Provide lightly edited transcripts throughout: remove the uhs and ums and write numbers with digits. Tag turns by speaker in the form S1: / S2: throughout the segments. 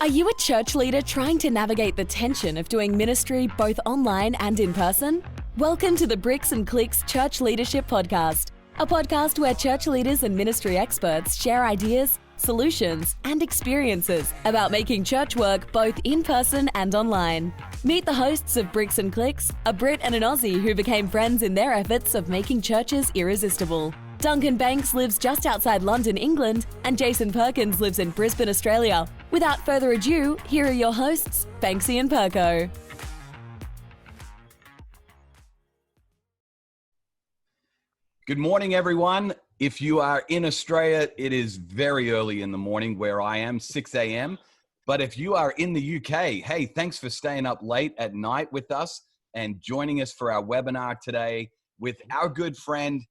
S1: Are you a church leader trying to navigate the tension of doing ministry both online and in person? Welcome to the Bricks and Clicks Church Leadership Podcast, a podcast where church leaders and ministry experts share ideas, solutions, and experiences about making church work both in person and online. Meet the hosts of Bricks and Clicks, a Brit and an Aussie who became friends in their efforts of making churches irresistible. Duncan Banks lives just outside London, England, and Jason Perkins lives in Brisbane, Australia. Without further ado, here are your hosts, Banksy and Perko.
S2: Good morning, everyone. If you are in Australia, it is very early in the morning where I am, 6 a.m. But if you are in the UK, hey, thanks for staying up late at night with us and joining us for our webinar today with our good friend,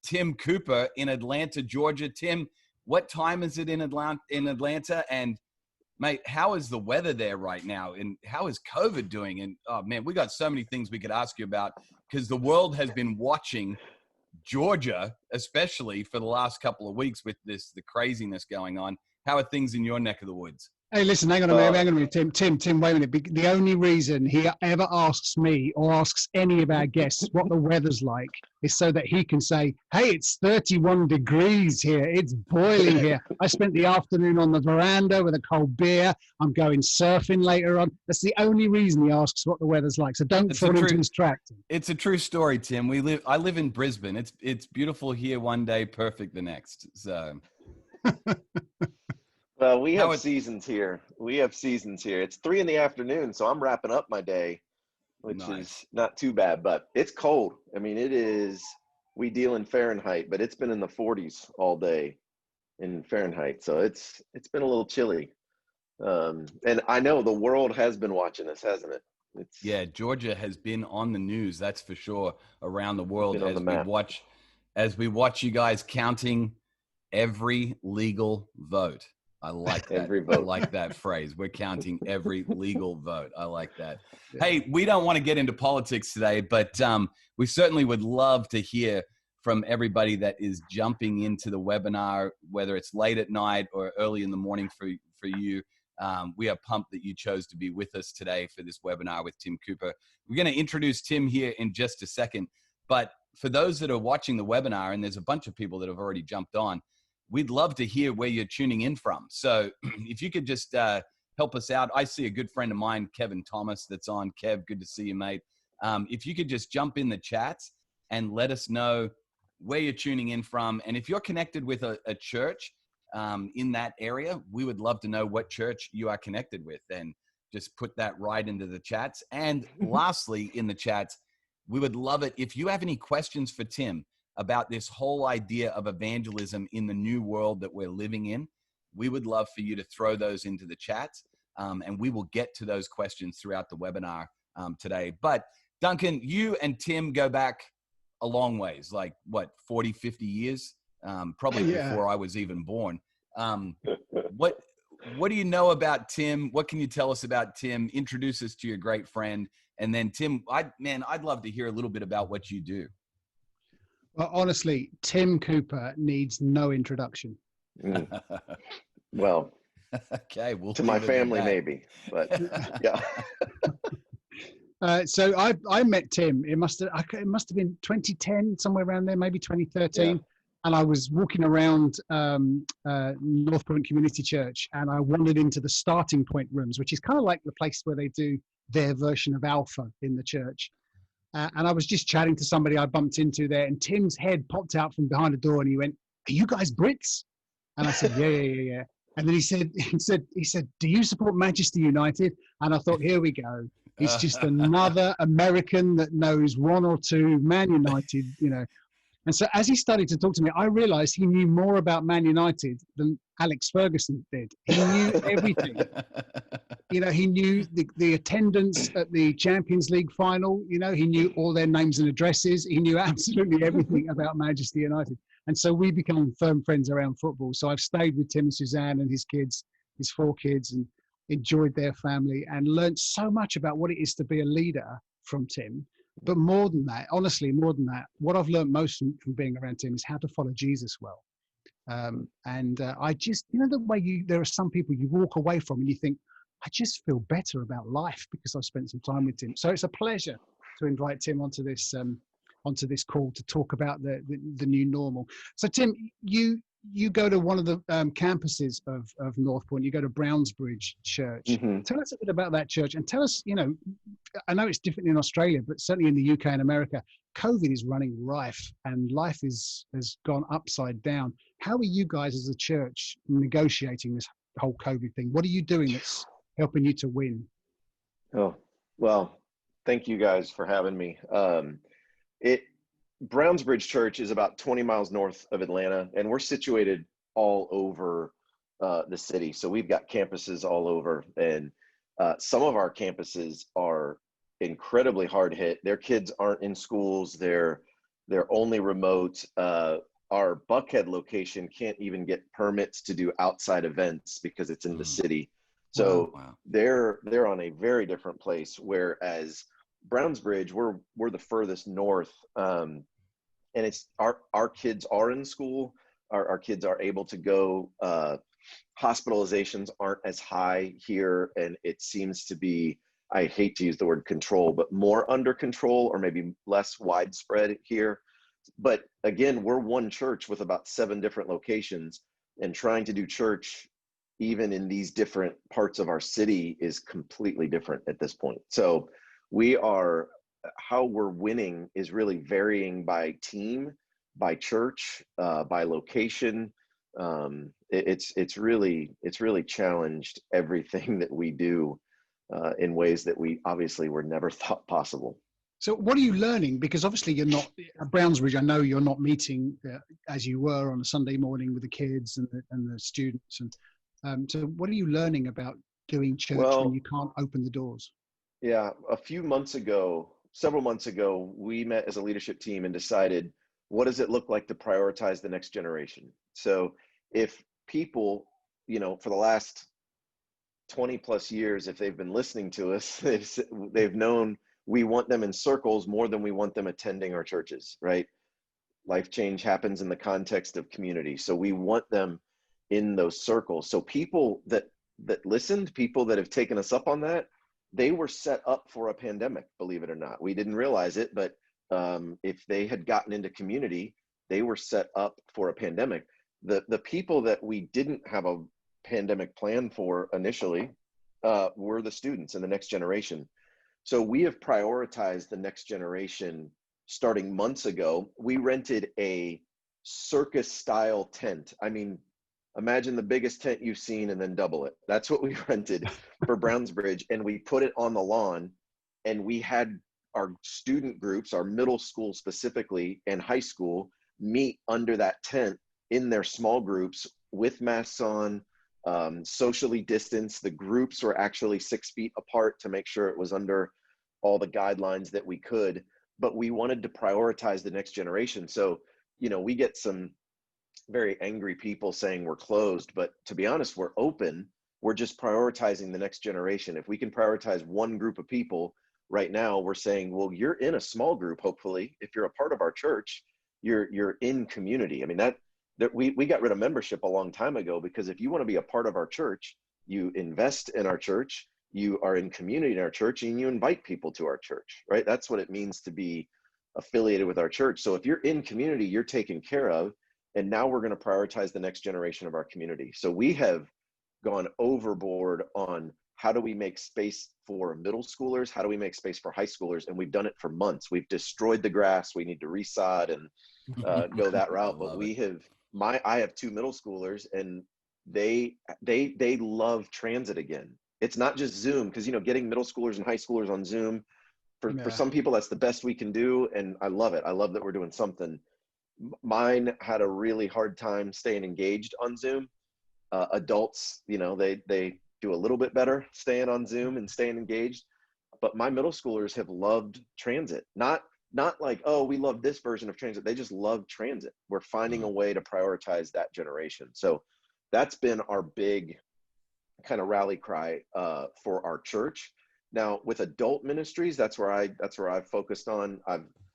S2: Tim Cooper in Atlanta, Georgia. Tim, what time is it in Atlanta? And mate, how is the weather there right now? And how is COVID doing? And oh man, we got so many things we could ask you about because the world has been watching Georgia, especially for the last couple of weeks with the craziness going on. How are things in your neck of the woods?
S3: Hey, listen, hang on a minute, Tim, wait a minute. The only reason he ever asks me or asks any of our guests what the weather's like is so that he can say, hey, it's 31 degrees here. It's boiling here. I spent the afternoon on the veranda with a cold beer. I'm going surfing later on. That's the only reason he asks what the weather's like. So don't fall into his trap.
S2: It's a true story, Tim. I live in Brisbane. It's beautiful here one day, perfect the next. So...
S4: Well, we have seasons here. It's 3 p.m, so I'm wrapping up my day, which is not too bad, but it's cold. I mean, it is, we deal in Fahrenheit, but it's been in the 40s all day in Fahrenheit. So it's been a little chilly. And I know the world has been watching us, hasn't it?
S2: Yeah, Georgia has been on the news, that's for sure, around the world as we watch you guys counting every legal vote. I like that.
S4: Every vote.
S2: I like that phrase. We're counting every legal vote. I like that. Yeah. Hey, we don't want to get into politics today, but we certainly would love to hear from everybody that is jumping into the webinar, whether it's late at night or early in the morning for you. We are pumped that you chose to be with us today for this webinar with Tim Cooper. We're going to introduce Tim here in just a second, but for those that are watching the webinar, and there's a bunch of people that have already jumped on, we'd love to hear where you're tuning in from. So if you could just help us out. I see a good friend of mine, Kevin Thomas, that's on. Kev, good to see you, mate. If you could just jump in the chats and let us know where you're tuning in from. And if you're connected with a church in that area, we would love to know what church you are connected with, and just put that right into the chats. And lastly, in the chats, we would love it if you have any questions for Tim about this whole idea of evangelism in the new world that we're living in. We would love for you to throw those into the chats, and we will get to those questions throughout the webinar today. But Duncan, you and Tim go back a long ways, like what, 40, 50 years? Probably before I was even born. What do you know about Tim? What can you tell us about Tim? Introduce us to your great friend. And then Tim, I'd love to hear a little bit about what you do.
S3: Well, honestly, Tim Cooper needs no introduction.
S4: Well,
S2: okay,
S4: to my family maybe, but yeah.
S3: So I met Tim. It must have been 2010, somewhere around there, maybe 2013. Yeah. And I was walking around Northpoint Community Church, and I wandered into the starting point rooms, which is kind of like the place where they do their version of Alpha in the church. And I was just chatting to somebody I bumped into there, and Tim's head popped out from behind the door, and he went, "Are you guys Brits?" And I said, "Yeah." And then he said, "Do you support Manchester United?" And I thought, here we go. He's just another American that knows one or two Man United, And so as he started to talk to me, I realized he knew more about Man United than Alex Ferguson did. He knew everything. He knew the attendance at the Champions League final. He knew all their names and addresses. He knew absolutely everything about Manchester United. And so we became firm friends around football. So I've stayed with Tim and Suzanne and his kids, his 4 kids, and enjoyed their family and learned so much about what it is to be a leader from Tim. But more than that, honestly, what I've learned most from being around Tim is how to follow Jesus well. I just, the way there are some people you walk away from and you think, I just feel better about life because I've spent some time with Tim. So it's a pleasure to invite Tim onto this call to talk about the new normal. So Tim, you go to one of the campuses of Northpoint. You go to Brownsbridge Church.
S4: Mm-hmm.
S3: Tell us a bit about that church, and tell us, I know it's different in Australia, but certainly in the UK and America, COVID is running rife, and life has gone upside down. How are you guys as a church negotiating this whole COVID thing? What are you doing that's helping you to win?
S4: Oh, well, thank you guys for having me. Brownsbridge Church is about 20 miles north of Atlanta, and we're situated all over the city. So we've got campuses all over, and some of our campuses are incredibly hard hit. Their kids aren't in schools. They're only remote. Our Buckhead location can't even get permits to do outside events because it's in the city. So
S2: wow.
S4: They're on a very different place. Whereas Brownsbridge, we're the furthest north, and it's our kids are in school. Our kids are able to go. Hospitalizations aren't as high here, and it seems to be, I hate to use the word control, but more under control, or maybe less widespread here. But again, we're one church with about 7 different locations, and trying to do church even in these different parts of our city is completely different at this point. So how we're winning is really varying by team, by church, by location. It's really challenged everything that we do in ways that we obviously were never thought possible.
S3: So what are you learning? Because obviously you're not at Brownsbridge. I know you're not meeting as you were on a Sunday morning with the kids and the students. And so what are you learning about doing church when you can't open the doors?
S4: Yeah, several months ago, we met as a leadership team and decided, what does it look like to prioritize the next generation? So if people, for the last 20 plus years, if they've been listening to us, they've known we want them in circles more than we want them attending our churches, right? Life change happens in the context of community. So we want them in those circles. So people that listened, people that have taken us up on that, they were set up for a pandemic, believe it or not. We didn't realize it, but if they had gotten into community, they were set up for a pandemic. The people that we didn't have a pandemic plan for initially were the students and the next generation. So we have prioritized the next generation starting months ago. We rented a circus style tent. I mean, imagine the biggest tent you've seen and then double it. That's what we rented for Brownsbridge, and we put it on the lawn, and we had our student groups, our middle school specifically and high school, meet under that tent in their small groups with masks on, socially distanced. The groups were actually 6 feet apart to make sure it was under all the guidelines that we could, but we wanted to prioritize the next generation. So, we get some very angry people saying we're closed, but to be honest, we're open. We're just prioritizing the next generation. If we can prioritize one group of people right now, we're saying, well, you're in a small group. Hopefully, if you're a part of our church, you're in community. I mean, that we got rid of membership a long time ago, because if you want to be a part of our church, you invest in our church, you are in community in our church, and you invite people to our church, right? That's what it means to be affiliated with our church. So if you're in community, you're taken care of. And now we're going to prioritize the next generation of our community. So we have gone overboard on how do we make space for middle schoolers? How do we make space for high schoolers? And we've done it for months. We've destroyed the grass. We need to resod and go that route. But I have 2 middle schoolers, and they love transit again. It's not just Zoom, because, getting middle schoolers and high schoolers on Zoom, for some people, that's the best we can do. And I love it. I love that we're doing something. Mine had a really hard time staying engaged on Zoom. Adults, they do a little bit better staying on Zoom and staying engaged. But my middle schoolers have loved transit. Not like, oh, we love this version of transit. They just love transit. We're finding a way to prioritize that generation. So that's been our big kind of rally cry for our church. Now with adult ministries, that's where I've focused on.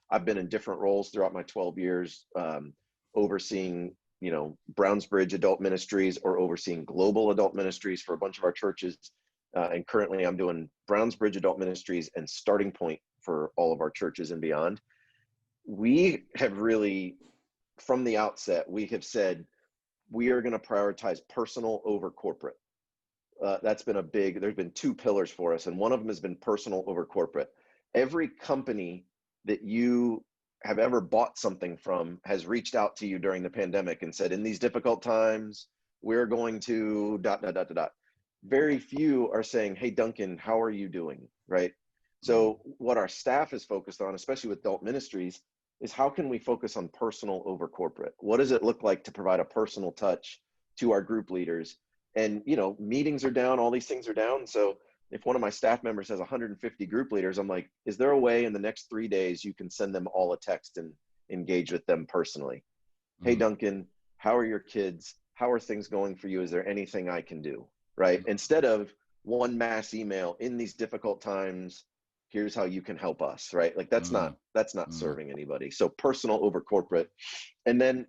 S4: I've been in different roles throughout my 12 years, overseeing, Brownsbridge adult ministries, or overseeing global adult ministries for a bunch of our churches. and currently I'm doing Brownsbridge Adult Ministries and Starting Point for all of our churches and beyond. We have really, from the outset, we have said we are going to prioritize personal over corporate. That's been there's been two pillars for us, and one of them has been personal over corporate. Every company that you have ever bought something from has reached out to you during the pandemic and said, in these difficult times, we're going to ... Very few are saying, hey, Duncan, how are you doing, right? So what our staff is focused on, especially with adult ministries, is how can we focus on personal over corporate? What does it look like to provide a personal touch to our group leaders? And, meetings are down, all these things are down. So if one of my staff members has 150 group leaders, I'm like, is there a way in the next 3 days you can send them all a text and engage with them personally? Hey, Duncan, how are your kids? How are things going for you? Is there anything I can do? Right? Instead of one mass email in these difficult times, here's how you can help us, right? Like that's not serving anybody. So personal over corporate. And then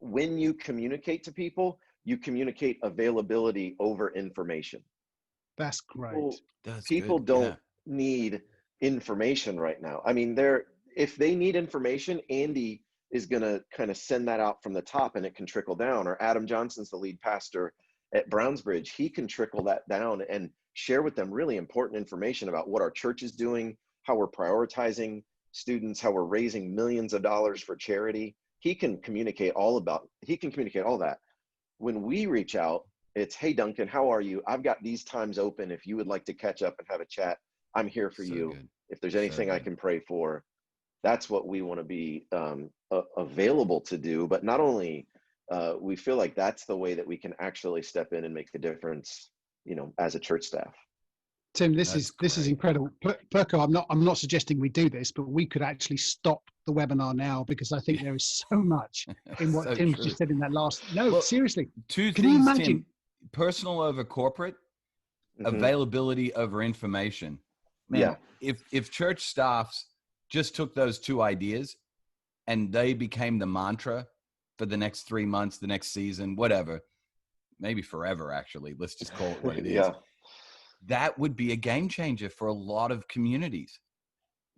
S4: when you communicate to people, you communicate availability over information.
S3: That's great.
S4: People don't need information right now. I mean, if they need information, Andy is going to kind of send that out from the top and it can trickle down. Or Adam Johnson's the lead pastor at Brownsbridge. He can trickle that down and share with them really important information about what our church is doing, how we're prioritizing students, how we're raising millions of dollars for charity. He can communicate all that. When we reach out, it's, hey, Duncan, how are you? I've got these times open. If you would like to catch up and have a chat, I'm here for you. Good. If there's anything I can pray for, that's what we want to be available to do. But not only, we feel like that's the way that we can actually step in and make a difference, as a church staff.
S3: Tim, this is incredible. Perko, I'm not suggesting we do this, but we could actually stop the webinar now because I think there is so much in what Tim just said in that last. No, well, seriously.
S2: Can you imagine? Tim, personal over corporate, availability over information. Man, if church staffs just took those two ideas and they became the mantra for the next 3 months, the next season, whatever, maybe forever, actually, let's just call it what it is. That would be a game changer for a lot of communities.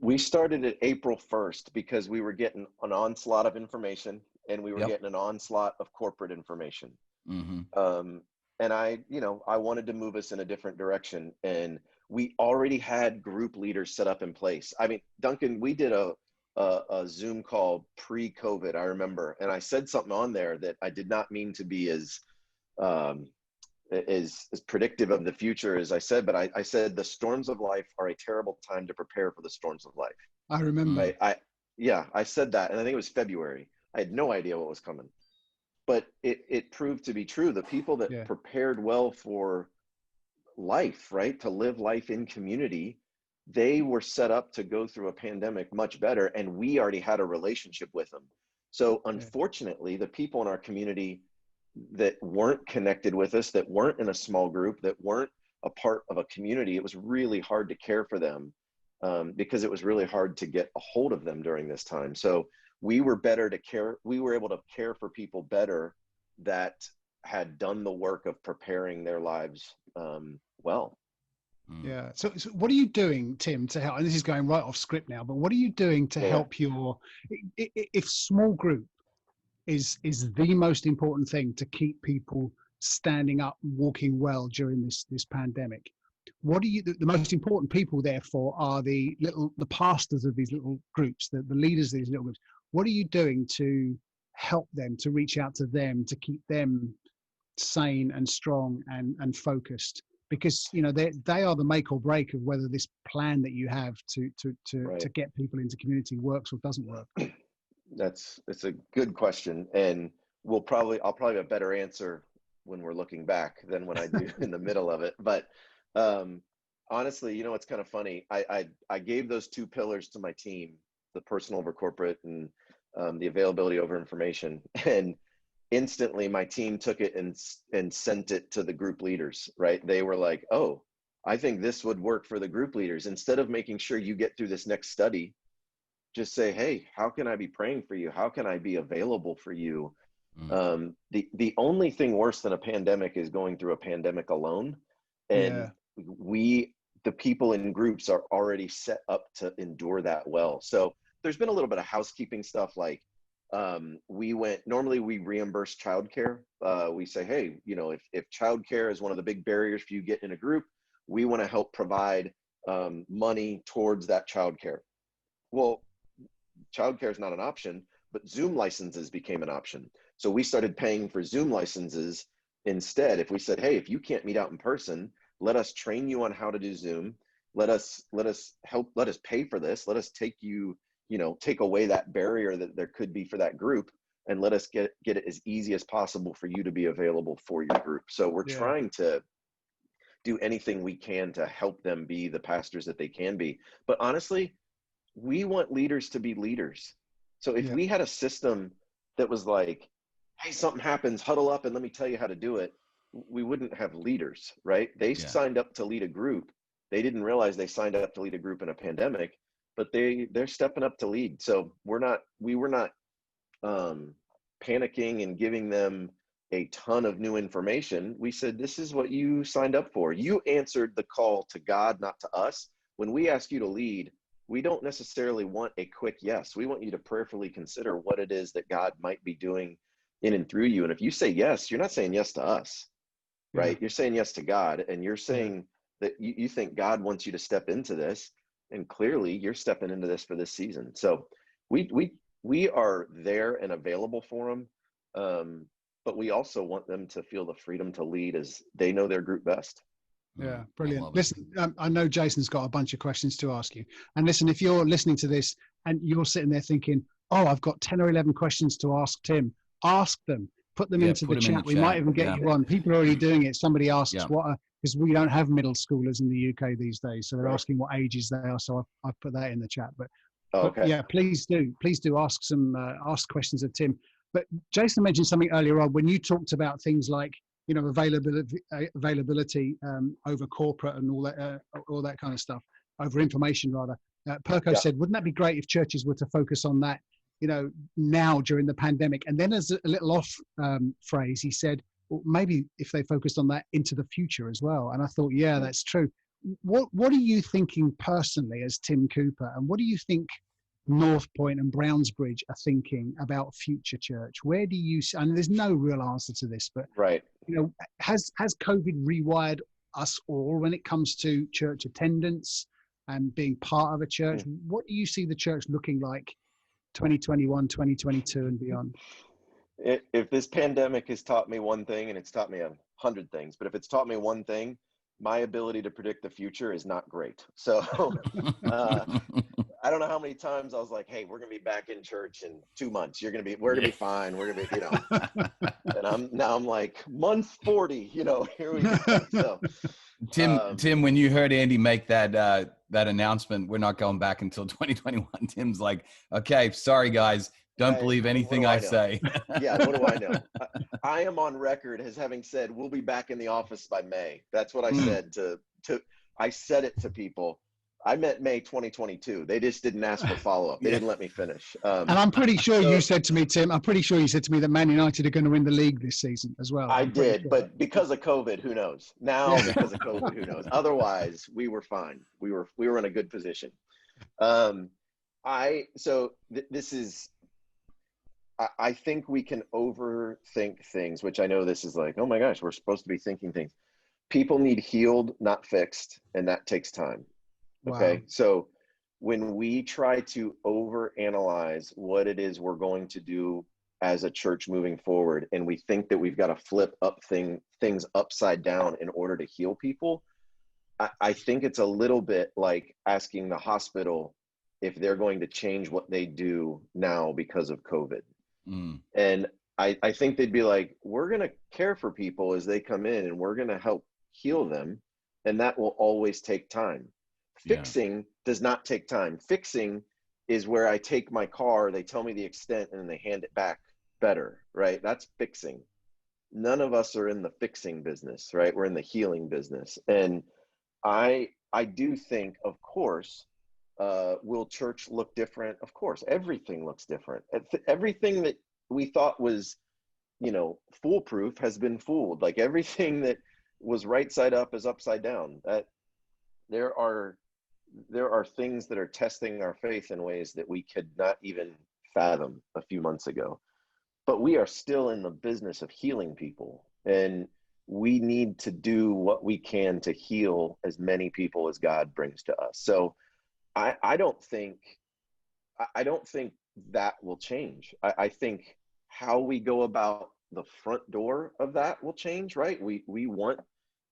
S4: We started at April 1st because we were getting an onslaught of information and we were getting an onslaught of corporate information. And I wanted to move us in a different direction. And we already had group leaders set up in place. I mean, Duncan, we did a Zoom call pre-COVID, I remember. And I said something on there that I did not mean to be as predictive of the future as I said, but I said the storms of life are a terrible time to prepare for the storms of life.
S3: I remember.
S4: I said that, and I think it was February. I had no idea what was coming, but it proved to be true. The people that prepared well for life, right, to live life in community, they were set up to go through a pandemic much better, and we already had a relationship with them. So unfortunately, the people in our community that weren't connected with us, that weren't in a small group, that weren't a part of a community, it was really hard to care for them because it was really hard to get a hold of them during this time. So we were able to care for people better that had done the work of preparing their lives well.
S3: Yeah. So what are you doing, Tim, to help? And this is going right off script now, but what are you doing to help if small group is the most important thing to keep people standing up, walking well during this pandemic? What are the most important people therefore are the pastors of these little groups, the leaders of these little groups. What are you doing to help them, to reach out to them, to keep them sane and strong and focused? Because they are the make or break of whether this plan that you have to get people into community works or doesn't work.
S4: It's a good question, and I'll probably have a better answer when we're looking back than when I do in the middle of it. But honestly, it's kind of funny. I gave those two pillars to my team, the personal over corporate and the availability over information, and instantly my team took it and sent it to the group leaders, right? They were like, oh, I think this would work for the group leaders. Instead of making sure you get through this next study, just say, hey, how can I be praying for you? How can I be available for you? The only thing worse than a pandemic is going through a pandemic alone. And the people in groups are already set up to endure that well. So there's been a little bit of housekeeping stuff, like normally we reimburse childcare. We say, hey, if childcare is one of the big barriers for you getting in a group, we want to help provide money towards that childcare. Well, childcare is not an option, but Zoom licenses became an option. So we started paying for Zoom licenses instead. If we said, hey, if you can't meet out in person, let us train you on how to do Zoom. Let us pay for this. Let us take away that barrier that there could be for that group, and let us get it as easy as possible for you to be available for your group. So we're trying to do anything we can to help them be the pastors that they can be. But honestly, we want leaders to be leaders. So if we had a system that was like, hey, something happens, huddle up and let me tell you how to do it, we wouldn't have leaders, right? They signed up to lead a group. They didn't realize they signed up to lead a group in a pandemic, but they're stepping up to lead. So we were not panicking and giving them a ton of new information. We said, this is what you signed up for. You answered the call to God, not to us. When we ask you to lead, we don't necessarily want a quick yes. We want you to prayerfully consider what it is that God might be doing in and through you. And if you say yes, you're not saying yes to us, right? You're saying yes to God, and you're saying that you think God wants you to step into this, and clearly you're stepping into this for this season. So we are there and available for them, but we also want them to feel the freedom to lead as they know their group best.
S3: Yeah, brilliant. Listen, I know Jason's got a bunch of questions to ask you. And listen, if you're listening to this and you're sitting there thinking, oh, I've got 10 or 11 questions to ask Tim, ask them, put them into the chat. We might even get you on. People are already doing it. Somebody asks because we don't have middle schoolers in the UK these days. So they're asking what ages they are. So I've put that in the chat. But yeah, please do ask ask questions of Tim. But Jason mentioned something earlier on when you talked about things like, availability over corporate and all that kind of stuff, over information rather. Perko said, wouldn't that be great if churches were to focus on that, now during the pandemic? And then as a little off phrase, he said, well, maybe if they focused on that into the future as well. And I thought, yeah, that's true. What are you thinking personally as Tim Cooper? And what do you think Northpoint and Brownsbridge are thinking about future church? Where do you, and there's no real answer to this, but has COVID rewired us all when it comes to church attendance and being part of a church? What do you see the church looking like 2021, 2022 and beyond?
S4: If this pandemic has taught me one thing, and it's taught me 100 things, but if it's taught me one thing, my ability to predict the future is not great. So I don't know how many times I was like, hey, we're going to be back in church in 2 months. We're going to be fine. We're going to be, and I'm like, month 40, here we go. So,
S2: Tim, when you heard Andy make that announcement, we're not going back until 2021. Tim's like, okay, sorry guys. Don't believe anything I say.
S4: Yeah, what do I know? I am on record as having said, we'll be back in the office by May. That's what I said I said it to people. I meant May 2022. They just didn't ask for follow-up. They didn't let me finish.
S3: And I'm pretty sure you said to me, Tim, that Man United are going to win the league this season as well.
S4: I did, but because of COVID, who knows? Now, because of COVID, who knows? Otherwise, we were fine. We were in a good position. I think we can overthink things, which I know this is like, oh my gosh, we're supposed to be thinking things. People need healed, not fixed, and that takes time. Okay. Wow. So when we try to overanalyze what it is we're going to do as a church moving forward, and we think that we've got to flip up things upside down in order to heal people, I think it's a little bit like asking the hospital if they're going to change what they do now because of COVID. And I think they'd be like, we're going to care for people as they come in and we're going to help heal them. And that will always take time. Fixing does not take time. Fixing is where I take my car, they tell me the extent, and then they hand it back better, right? That's fixing. None of us are in the fixing business, right? We're in the healing business. And I do think, of course, will church look different? Of course, everything looks different. Everything that we thought was, foolproof has been fooled. Like everything that was right side up is upside down. That there are things that are testing our faith in ways that we could not even fathom a few months ago. But we are still in the business of healing people, and we need to do what we can to heal as many people as God brings to us. So I don't think that will change. I think how we go about the front door of that will change, right? We want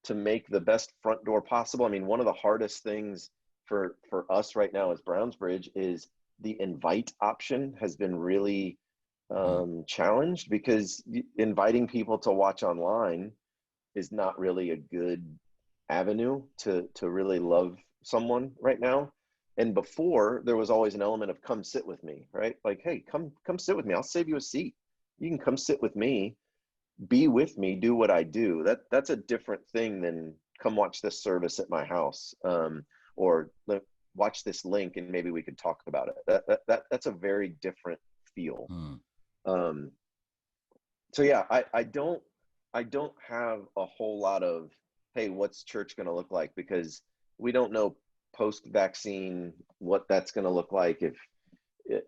S4: to make the best front door possible. I mean, one of the hardest things for us right now as Brownsbridge is the invite option has been really challenged, because inviting people to watch online is not really a good avenue to really love someone right now. And before, there was always an element of come sit with me, right? Like, hey, come sit with me. I'll save you a seat. You can come sit with me, be with me, do what I do. That's a different thing than come watch this service at my house, or watch this link and maybe we could talk about it. That's a very different feel. So yeah, I don't have a whole lot of, hey, what's church going to look like? Because we don't know post-vaccine what that's going to look like. If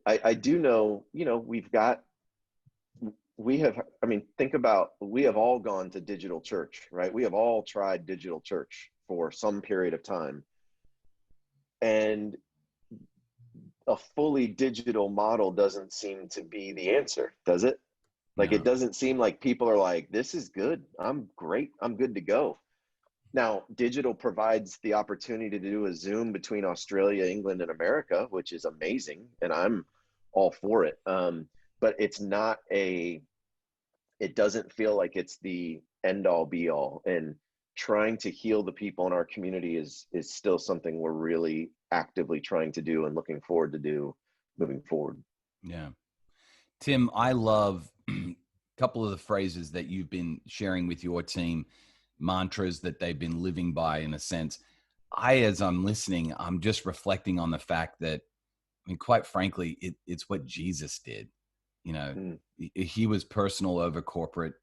S4: I do know, we have all gone to digital church, right? We have all tried digital church for some period of time, and a fully digital model doesn't seem to be the answer, does it? Like, it doesn't seem like people are like, this is good, I'm great, I'm good to go. Now, digital provides the opportunity to do a Zoom between Australia, England, and America, which is amazing, and I'm all for it. But it doesn't feel like it's the end all be all. And trying to heal the people in our community is still something we're really actively trying to do and looking forward to do moving forward.
S2: Yeah. Tim, I love a couple of the phrases that you've been sharing with your team, mantras that they've been living by, in a sense. As I'm listening, I'm just reflecting on the fact that, I mean, quite frankly, it's what Jesus did. He was personal over corporate.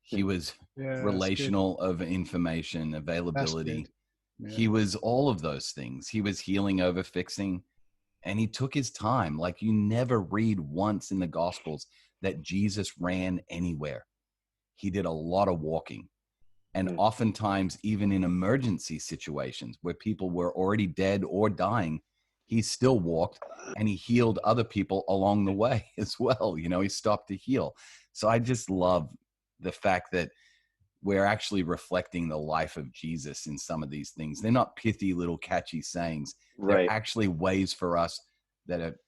S2: He was relational over information availability. Yeah. He was all of those things. He was healing over fixing, and he took his time. Like, you never read once in the Gospels that Jesus ran anywhere. He did a lot of walking. And oftentimes, even in emergency situations where people were already dead or dying, he still walked, and he healed other people along the way as well. He stopped to heal. So I just love the fact that we're actually reflecting the life of Jesus in some of these things. They're not pithy little catchy sayings. Right. They're actually ways for us that are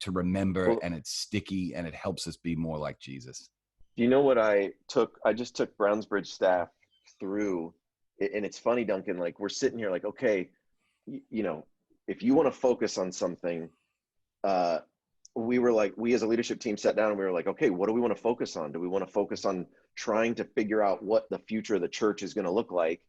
S2: to remember, and it's sticky, and it helps us be more like Jesus.
S4: Do you know what I just took Brownsbridge staff through, and it's funny, Duncan, like, we're sitting here like, okay, if you want to focus on something, we as a leadership team sat down and we were like, okay, what do we want to focus on? Do we want to focus on trying to figure out what the future of the church is going to look like?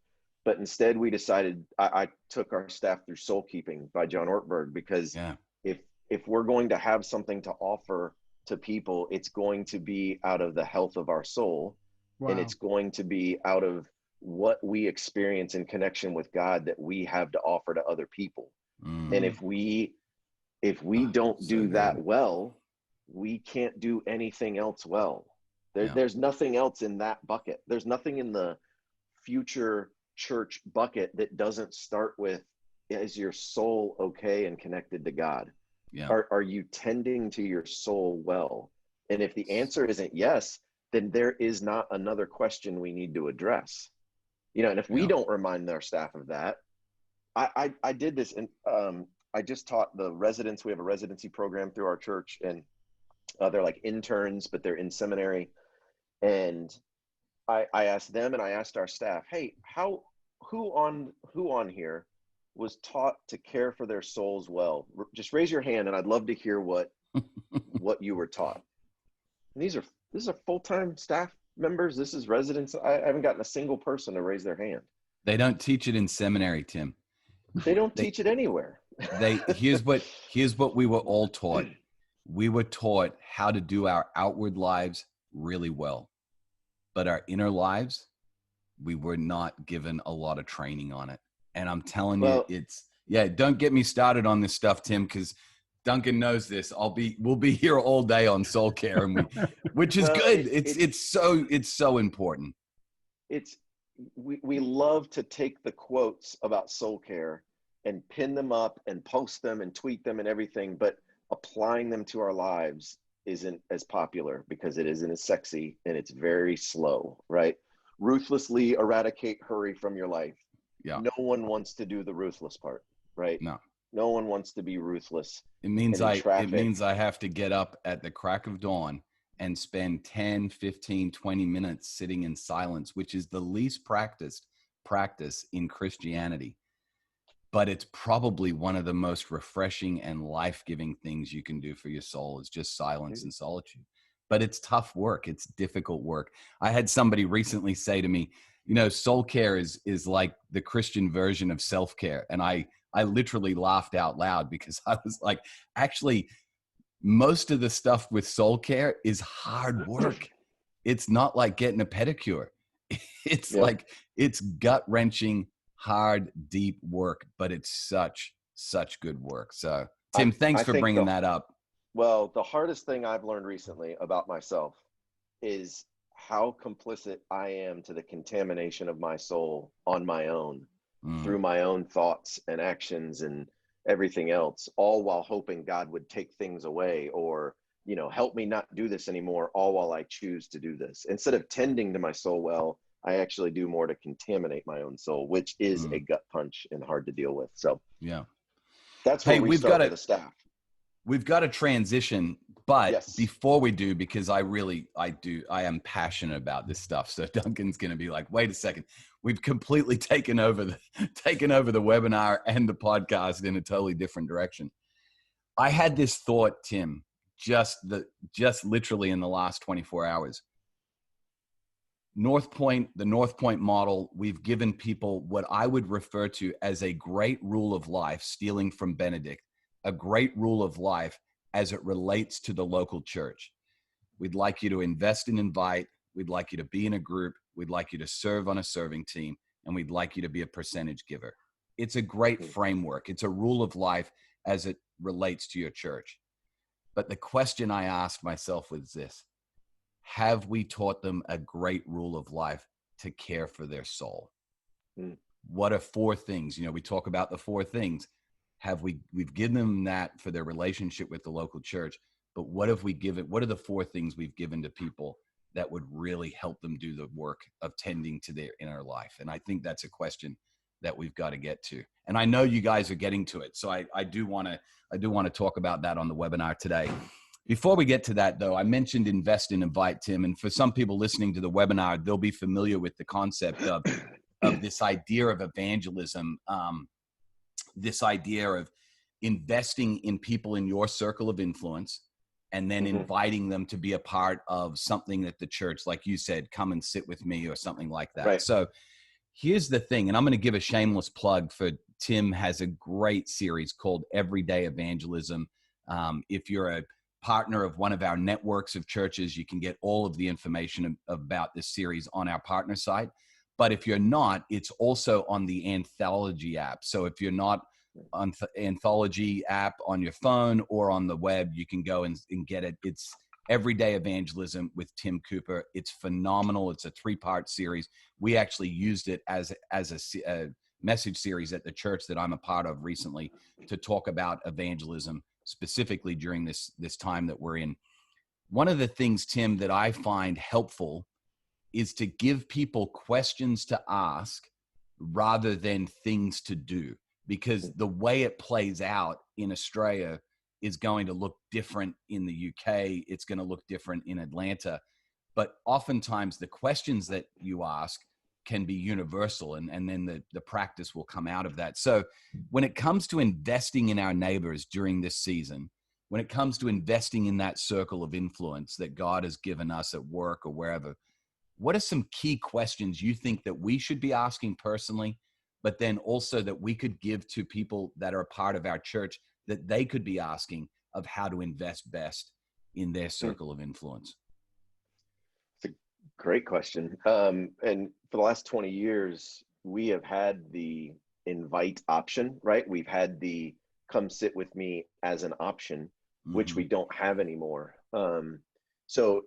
S4: But instead we decided, I took our staff through Soul Keeping by John Ortberg, because if we're going to have something to offer to people, it's going to be out of the health of our soul. Wow. And it's going to be out of what we experience in connection with God that we have to offer to other people. And if we don't do that well, we can't do anything else well. There's nothing else in that bucket. There's nothing in the future church bucket that doesn't start with, is your soul okay and connected to God? Yeah. Are you tending to your soul well? And if the answer isn't yes, then there is not another question we need to address. And if we don't remind our staff of that, I did this, and I just taught the residents. We have a residency program through our church, and they're like interns, but they're in seminary. And I asked them, and I asked our staff, hey, who on here was taught to care for their souls well? Just raise your hand, and I'd love to hear what you were taught. And this is full-time staff members. This is residents. I haven't gotten a single person to raise their hand.
S2: They don't teach it in seminary, Tim.
S4: They don't teach it anywhere.
S2: Here's what we were all taught. We were taught how to do our outward lives really well, but our inner lives, we were not given a lot of training on it. And I'm telling
S4: Well,
S2: you, don't get me started on this stuff, Tim, because Duncan knows this. We'll be here all day on soul care, which is good. It's so important.
S4: We love to take the quotes about soul care and pin them up and post them and tweet them and everything, but applying them to our lives isn't as popular because it isn't as sexy and it's very slow, right? Ruthlessly eradicate hurry from your life.
S2: Yeah.
S4: No one wants to do the ruthless part, right? No one wants to be ruthless.
S2: It means I have to get up at the crack of dawn and spend 10, 15, 20 minutes sitting in silence, which is the least practiced practice in Christianity. But it's probably one of the most refreshing and life-giving things you can do for your soul is just silence and solitude. But it's tough work. It's difficult work. I had somebody recently say to me, soul care is like the Christian version of self-care. And I literally laughed out loud because I was like, actually, most of the stuff with soul care is hard work. It's not like getting a pedicure. It's like, it's gut-wrenching, hard, deep work, but it's such good work. So Tim, thanks for bringing that up.
S4: Well, the hardest thing I've learned recently about myself is how complicit I am to the contamination of my soul on my own through my own thoughts and actions and everything else, all while hoping God would take things away or, help me not do this anymore, all while I choose to do this. Instead of tending to my soul well, I actually do more to contaminate my own soul, which is a gut punch and hard to deal with. So that's where we start with the staff.
S2: We've got to transition, but before we do, because I am passionate about this stuff. So Duncan's going to be like, wait a second, we've completely taken over the webinar and the podcast in a totally different direction. I had this thought, Tim, just literally in the last 24 hours. The Northpoint model, we've given people what I would refer to as a great rule of life, stealing from Benedict, a great rule of life as it relates to the local church. We'd like you to invest and invite. We'd like you to be in a group. We'd like you to serve on a serving team, and we'd like you to be a percentage giver. It's a great framework. It's a rule of life as it relates to your church. But the question I asked myself was this: have we taught them a great rule of life to care for their soul? What are 4 things? We talk about the 4 things. We've given them that for their relationship with the local church, but what are the 4 things we've given to people that would really help them do the work of tending to their inner life? And I think that's a question that we've got to get to. And I know you guys are getting to it. So I do want to talk about that on the webinar today. Before we get to that, though, I mentioned invest and invite, Tim. And for some people listening to the webinar, they'll be familiar with the concept of this idea of evangelism, this idea of investing in people in your circle of influence and then inviting them to be a part of something that the church, like you said, come and sit with me or something like that. Right. So here's the thing, and I'm going to give a shameless plug for Tim has a great series called Everyday Evangelism. If you're a partner of one of our networks of churches, you can get all of the information about this series on our partner site. But if you're not, it's also on the Anthology app. So if you're not on the Anthology app on your phone or on the web, you can go and get it. It's Everyday Evangelism with Tim Cooper. It's phenomenal. It's a 3-part series. We actually used it as a message series at the church that I'm a part of recently to talk about evangelism, specifically during this time that we're in. One of the things, Tim, that I find helpful is to give people questions to ask rather than things to do, because the way it plays out in Australia is going to look different in the UK. It's going to look different in Atlanta. But oftentimes the questions that you ask can be universal, and then the practice will come out of that. So when it comes to investing in our neighbors during this season, when it comes to investing in that circle of influence that God has given us at work or wherever, what are some key questions you think that we should be asking personally, but then also that we could give to people that are a part of our church that they could be asking of how to invest best in their circle of influence?
S4: Great question. And for the last 20 years, we have had the invite option, right? We've had the come sit with me as an option, which we don't have anymore. So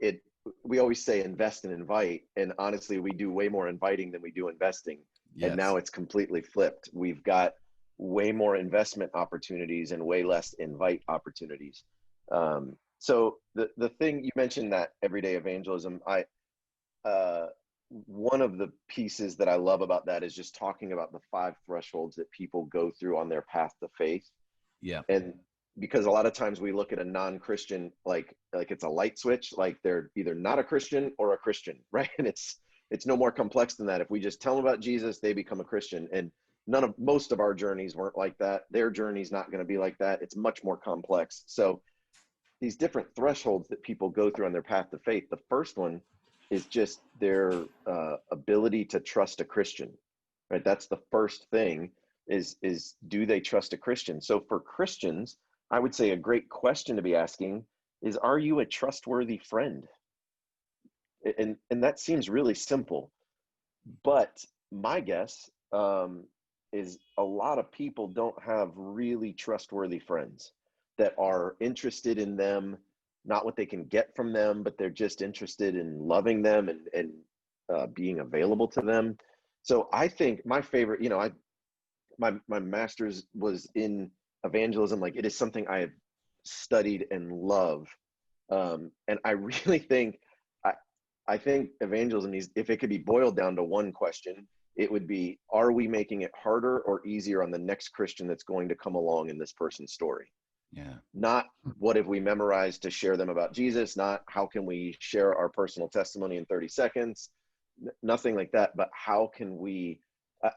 S4: we always say invest and invite. And honestly, we do way more inviting than we do investing.
S2: Yes.
S4: And now it's completely flipped. We've got way more investment opportunities and way less invite opportunities. So the thing you mentioned, that everyday evangelism, one of the pieces that I love about that is just talking about the 5 thresholds that people go through on their path to faith.
S2: Yeah.
S4: And because a lot of times we look at a non-Christian like it's a light switch, like they're either not a Christian or a Christian, right? And it's no more complex than that. If we just tell them about Jesus, they become a Christian. And most of our journeys weren't like that. Their journey's not going to be like that. It's much more complex. So these different thresholds that people go through on their path to faith, the first one is just their ability to trust a Christian, right? That's the first thing is do they trust a Christian? So for Christians, I would say a great question to be asking is, are you a trustworthy friend? And that seems really simple, but my guess is a lot of people don't have really trustworthy friends that are interested in them, not what they can get from them, but they're just interested in loving them and being available to them. So I think my favorite, my master's was in evangelism. Like, it is something I have studied and love. And I really think, I think evangelism is, if it could be boiled down to one question, it would be, are we making it harder or easier on the next Christian that's going to come along in this person's story?
S2: Yeah.
S4: Not what have we memorized to share them about Jesus, not how can we share our personal testimony in 30 seconds, nothing like that, but how can we,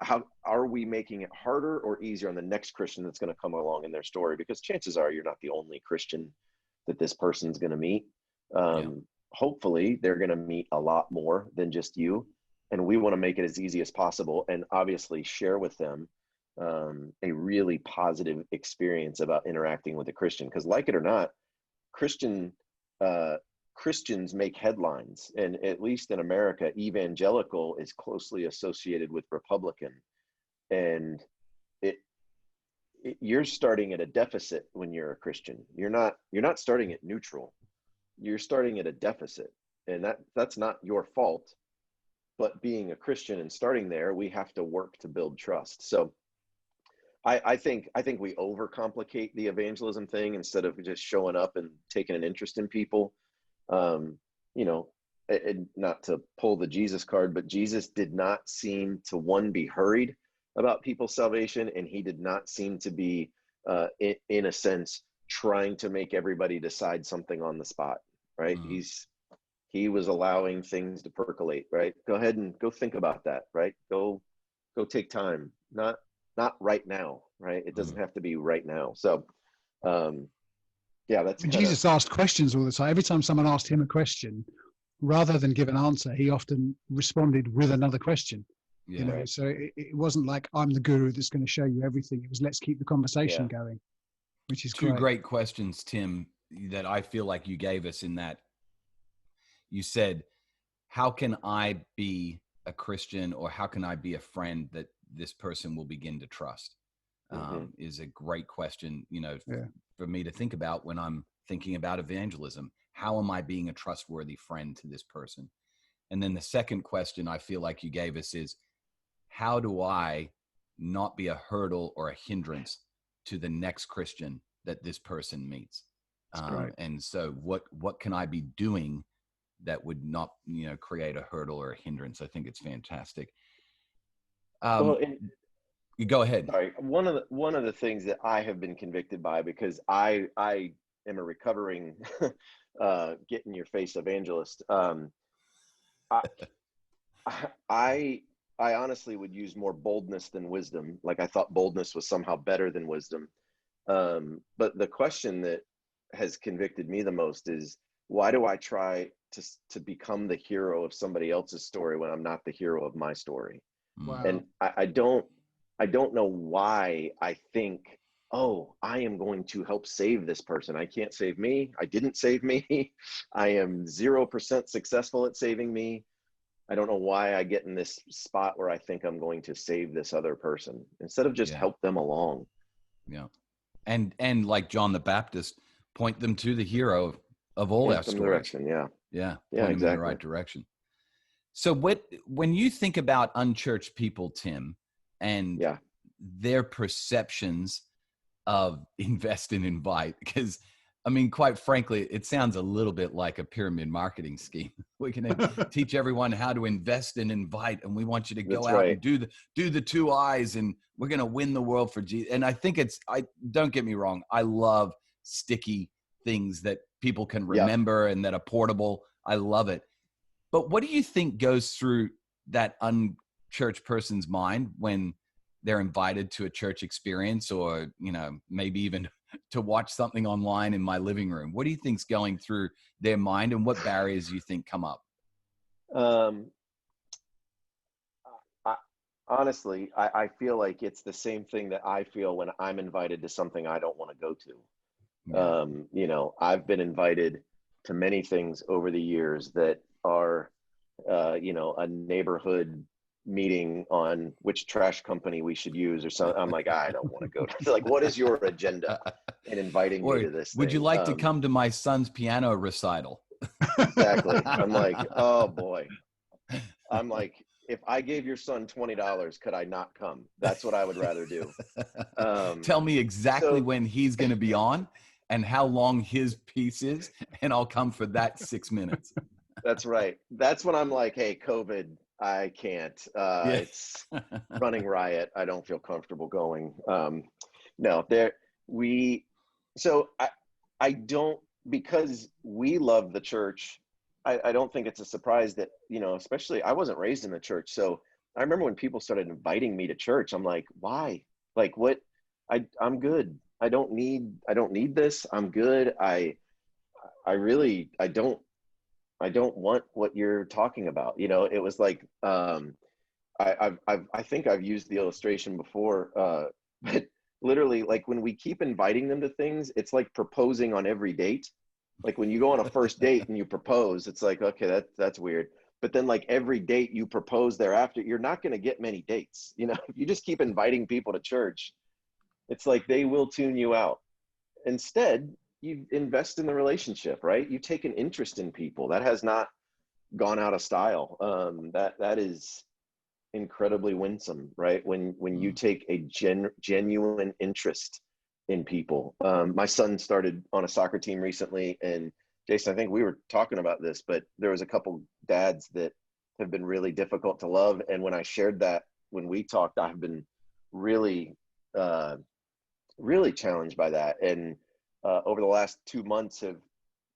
S4: how are we making it harder or easier on the next Christian that's going to come along in their story? Because chances are you're not the only Christian that this person's going to meet. Hopefully they're going to meet a lot more than just you. And we want to make it as easy as possible and obviously share with them a really positive experience about interacting with a Christian. Because like it or not, Christians make headlines. And at least in America, evangelical is closely associated with Republican. And you're starting at a deficit when you're a Christian. You're not starting at neutral. You're starting at a deficit. And that's not your fault. But being a Christian and starting there, we have to work to build trust. So I think we overcomplicate the evangelism thing instead of just showing up and taking an interest in people. And not to pull the Jesus card, but Jesus did not seem to be hurried about people's salvation, and he did not seem to be, in a sense, trying to make everybody decide something on the spot. Right? He was allowing things to percolate. Right? Go ahead and go think about that. Right? Go take time. Not right now, right? It doesn't have to be right now. So, that's
S3: Jesus asked questions all the time. Every time someone asked him a question, rather than give an answer, he often responded with another question.
S2: Yeah.
S3: So it wasn't like, I'm the guru that's going to show you everything. It was, let's keep the conversation going, which is
S2: Two great questions, Tim, that I feel like you gave us in that. You said, how can I be a Christian, or how can I be a friend that this person will begin to trust? Is a great question, for me to think about when I'm thinking about evangelism. How am I being a trustworthy friend to this person? And then the second question I feel like you gave us is, how do I not be a hurdle or a hindrance to the next Christian that this person meets? And so what can I be doing that would not, create a hurdle or a hindrance? I think it's fantastic. You go ahead.
S4: Sorry. One of the things that I have been convicted by, because I am a recovering get in your face evangelist. I honestly would use more boldness than wisdom. Like, I thought boldness was somehow better than wisdom. But the question that has convicted me the most is, why do I try to become the hero of somebody else's story when I'm not the hero of my story?
S3: Wow.
S4: And I don't know why I think oh, I am going to help save this person. I can't save me. I didn't save me. I am 0% successful at saving me. I don't know why I get in this spot where I think I'm going to save this other person instead of just help them along.
S2: Yeah. And like John the Baptist, point them to the hero of all our stories.
S4: Direction, yeah.
S2: Yeah.
S4: Yeah,
S2: Point
S4: exactly.
S2: them in the right direction. So when you think about unchurched people, Tim, and their perceptions of invest and invite, because I mean, quite frankly, it sounds a little bit like a pyramid marketing scheme. We're going to teach everyone how to invest and invite, and we want you to go out and do the 2 I's, and we're going to win the world for Jesus. And I think don't get me wrong, I love sticky things that people can remember and that are portable. I love it. But what do you think goes through that unchurched person's mind when they're invited to a church experience, or, you know, maybe even to watch something online in my living room? What do you think's going through their mind, and what barriers do you think come up?
S4: Honestly, I feel like it's the same thing that I feel when I'm invited to something I don't want to go to. You know, I've been invited to many things over the years that are, you know, a neighborhood meeting on which trash company we should use or something. I'm like, I don't want to go to, like, what is your agenda in inviting me to this
S2: would
S4: thing?
S2: You like to come to my son's piano recital?
S4: Exactly. I'm like, oh boy. I'm like, if I gave your son $20, could I not come? That's what I would rather do.
S2: Tell me exactly when he's going to be on and how long his piece is, and I'll come for that 6 minutes.
S4: That's right. That's when I'm like, hey, COVID, I can't. It's running riot. I don't feel comfortable going. I don't, because we love the church, I don't think it's a surprise that, you know, especially I wasn't raised in the church. So I remember when people started inviting me to church, I'm like, why? Like, what? I'm good. I don't need this. I'm good. I don't want what you're talking about. You know, it was like, I think I've used the illustration before, but literally, like, when we keep inviting them to things, it's like proposing on every date. Like when you go on a first date and you propose, it's like, okay, that's weird. But then, like, every date you propose thereafter, you're not going to get many dates. You know, if you just keep inviting people to church, it's like they will tune you out. Instead, you invest in the relationship, right? You take an interest in people. That has not gone out of style. That is incredibly winsome, right? When you take a genuine interest in people. My son started on a soccer team recently, and Jason, I think we were talking about this, but there was a couple dads that have been really difficult to love. And when I shared that, when we talked, I've been really, really challenged by that. And over the last 2 months have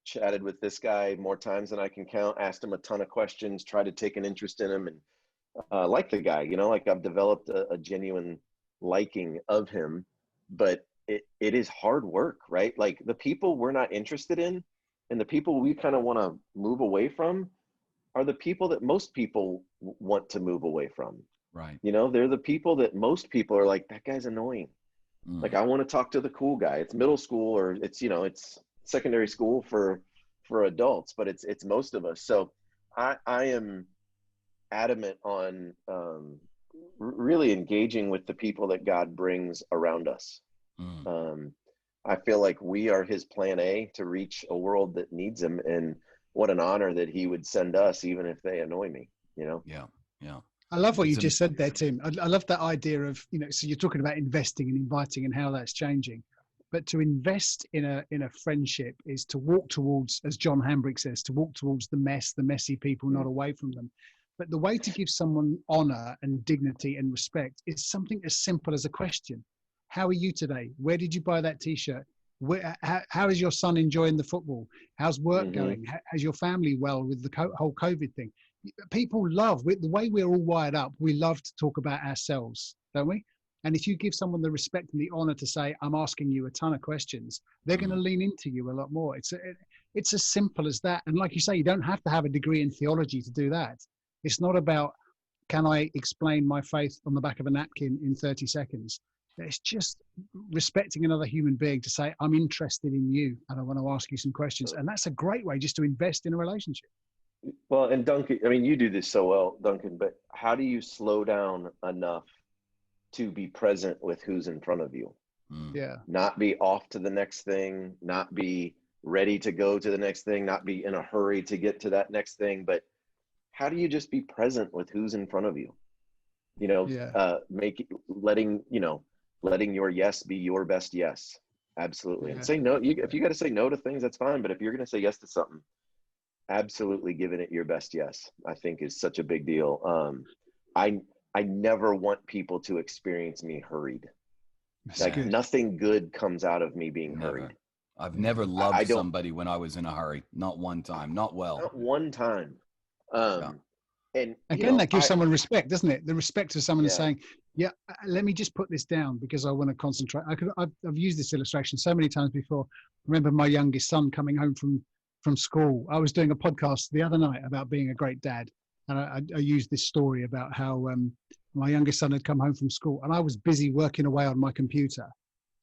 S4: chatted with this guy more times than I can count, asked him a ton of questions, tried to take an interest in him, and like the guy, you know, like I've developed a genuine liking of him, but it is hard work, right? Like the people we're not interested in and the people we kind of want to move away from are the people that most people want to move away from.
S2: Right.
S4: You know, they're the people that most people are like, that guy's annoying. Like, I want to talk to the cool guy. It's middle school, or it's, you know, it's secondary school for adults, but it's most of us. So I am adamant on really engaging with the people that God brings around us. I feel like we are his plan A to reach a world that needs him, and what an honor that he would send us, even if they annoy me, you know?
S2: Yeah.
S3: I love what you just said there, Tim. I love that idea of, you know, so you're talking about investing and inviting and how that's changing. But to invest in a friendship is to walk towards, as John Hambrick says, to walk towards the messy people, not away from them. But the way to give someone honor and dignity and respect is something as simple as a question. How are you today? Where did you buy that T-shirt? How is your son enjoying the football? How's work going? How's your family well with the whole COVID thing? People love, the way we're all wired up, we love to talk about ourselves, don't we? And if you give someone the respect and the honor to say, I'm asking you a ton of questions, they're going to lean into you a lot more. It's as simple as that. And like you say, you don't have to have a degree in theology to do that. It's not about, can I explain my faith on the back of a napkin in 30 seconds? It's just respecting another human being to say, I'm interested in you and I want to ask you some questions. And that's a great way just to invest in a relationship.
S4: Well, and Duncan, I mean, you do this so well, Duncan, but how do you slow down enough to be present with who's in front of you?
S3: Yeah.
S4: Not be off to the next thing, not be ready to go to the next thing, not be in a hurry to get to that next thing, but how do you just be present with who's in front of you? You know, letting your yes be your best yes. Absolutely. And say no. If you got to say no to things, that's fine. But if you're going to say yes to something, absolutely giving it your best yes, I think is such a big deal. I never want people to experience me hurried. Like nothing good comes out of me being hurried.
S2: I've never loved somebody when I was in a hurry. Not one time. Not well.
S4: Not one time. And
S3: again, that gives someone respect, doesn't it? The respect of someone saying, let me just put this down because I want to concentrate. I've used this illustration so many times before. I remember my youngest son coming home from school. I was doing a podcast the other night about being a great dad. And I used this story about how my youngest son had come home from school and I was busy working away on my computer.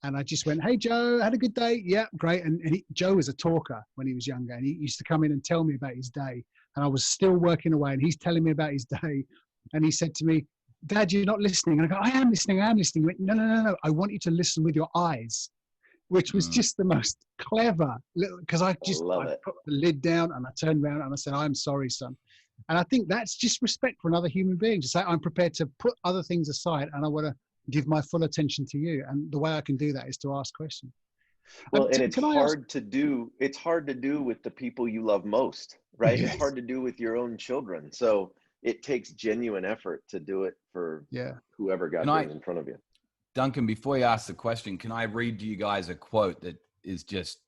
S3: And I just went, hey, Joe, had a good day? Yeah, great. And Joe was a talker when he was younger. And he used to come in and tell me about his day. And I was still working away and he's telling me about his day. And he said to me, Dad, you're not listening. And I go, I am listening. He went, no. I want you to listen with your eyes, which was just the most clever little, because I put the lid down and I turned around and I said, I'm sorry, son. And I think that's just respect for another human being to say, I'm prepared to put other things aside and I want to give my full attention to you. And the way I can do that is to ask questions.
S4: Well, and it's hard to do. It's hard to do with the people you love most, right? Yes. It's hard to do with your own children. So it takes genuine effort to do it for whoever God brings in front of you.
S2: Duncan, before you ask the question, can I read to you guys a quote that is just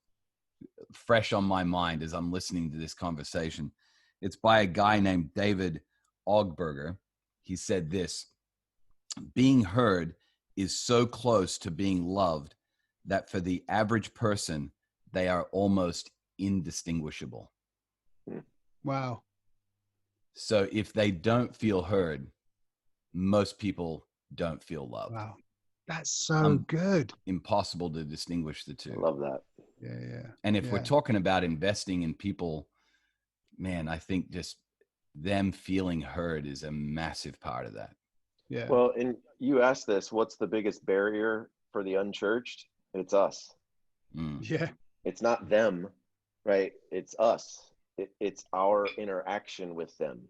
S2: fresh on my mind as I'm listening to this conversation? It's by a guy named David Ogberger. He said this: being heard is so close to being loved that for the average person, they are almost indistinguishable.
S3: Wow.
S2: So if they don't feel heard, most people don't feel loved.
S3: Wow. That's so good.
S2: Impossible to distinguish the two.
S4: I love that.
S3: Yeah.
S2: And if we're talking about investing in people, man, I think just them feeling heard is a massive part of that.
S3: Yeah.
S4: Well, and you asked this, what's the biggest barrier for the unchurched? It's us.
S3: Yeah.
S4: It's not them, right? It's us. It's our interaction with them.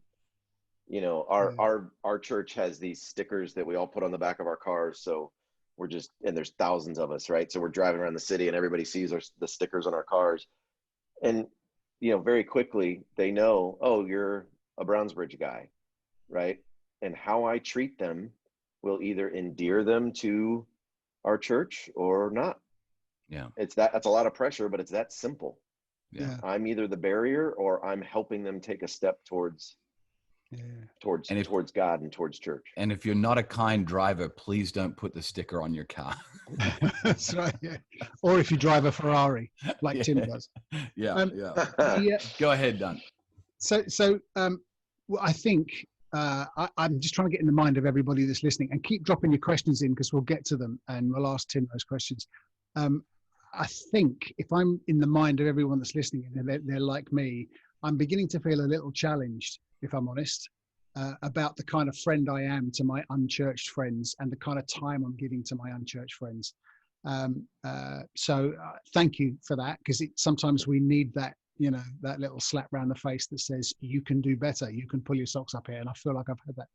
S4: You know, our church has these stickers that we all put on the back of our cars. So we're just, and there's thousands of us, right? So we're driving around the city and everybody sees the stickers on our cars. And, you know, very quickly they know, oh, you're a Brownsbridge guy, right? And how I treat them will either endear them to our church or not.
S2: Yeah.
S4: That's a lot of pressure, but it's that simple.
S2: Yeah.
S4: I'm either the barrier or I'm helping them take a step towards God and towards church.
S2: And if you're not a kind driver, please don't put the sticker on your car.
S3: That's right. Yeah. Or if you drive a Ferrari, like Tim does.
S2: Yeah. Go ahead, Don.
S3: So I think I'm just trying to get in the mind of everybody that's listening, and keep dropping your questions in because we'll get to them and we'll ask Tim those questions. I think if I'm in the mind of everyone that's listening and they're like me, I'm beginning to feel a little challenged, if I'm honest, about the kind of friend I am to my unchurched friends and the kind of time I'm giving to my unchurched friends. So thank you for that, because sometimes we need that, you know, that little slap round the face that says, you can do better, you can pull your socks up here. And I feel like I've had that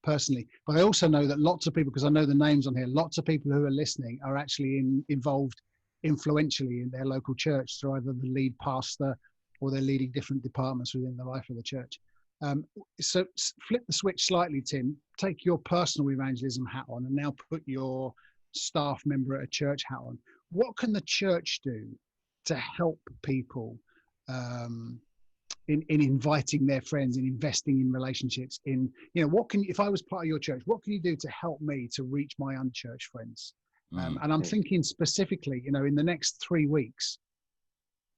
S3: personally. But I also know that lots of people, because I know the names on here, lots of people who are listening are actually involved influentially in their local church through either the lead pastor or they're leading different departments within the life of the church. So flip the switch slightly, Tim. Take your personal evangelism hat on and now put your staff member at a church hat on. What can the church do to help people in inviting their friends, in investing in relationships, in, you know, if I was part of your church, what can you do to help me to reach my unchurched friends? And I'm thinking specifically, you know, in the next 3 weeks,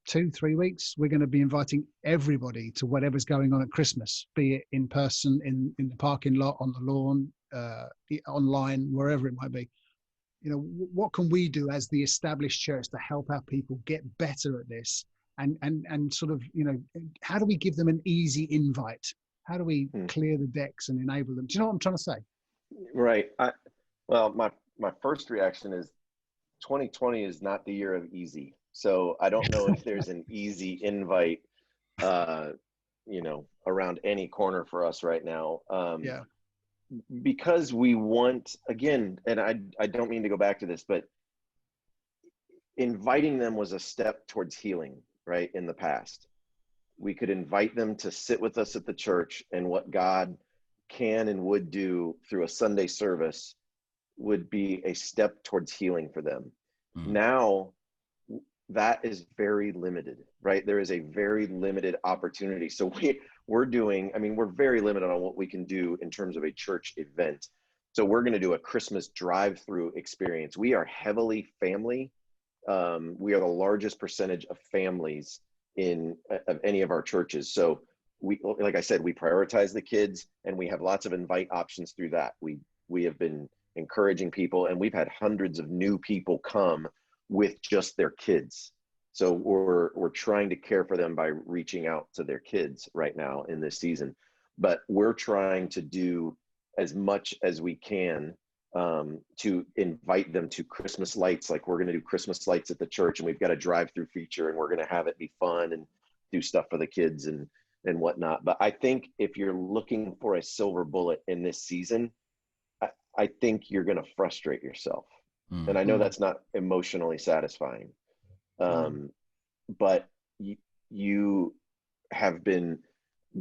S3: 2-3 weeks, we're going to be inviting everybody to whatever's going on at Christmas, be it in person, in the parking lot, on the lawn, online, wherever it might be. what can we do as the established church to help our people get better at this? And sort of, how do we give them an easy invite? How do we clear the decks and enable them? Do you know what I'm trying to say?
S4: Right. Well, my first reaction is 2020 is not the year of easy. So I don't know if there's an easy invite, around any corner for us right now. Because we want, again, and I don't mean to go back to this, but inviting them was a step towards healing, right? In the past, we could invite them to sit with us at the church, and what God can and would do through a Sunday service would be a step towards healing for them. Now that is very limited, right? There is a very limited opportunity. So we're very limited on what we can do in terms of a church event. So we're going to do a Christmas drive-through experience. We are heavily family. We are the largest percentage of families of any of our churches. So like I said, we prioritize the kids, and we have lots of invite options through that. We have been encouraging people, and we've had hundreds of new people come with just their kids. So we're trying to care for them by reaching out to their kids right now in this season. But we're trying to do as much as we can to invite them to Christmas lights. Like, we're going to do Christmas lights at the church, and we've got a drive-through feature, and we're going to have it be fun and do stuff for the kids and whatnot. But I think if you're looking for a silver bullet in this season, I think you're going to frustrate yourself. And I know that's not emotionally satisfying. But you have been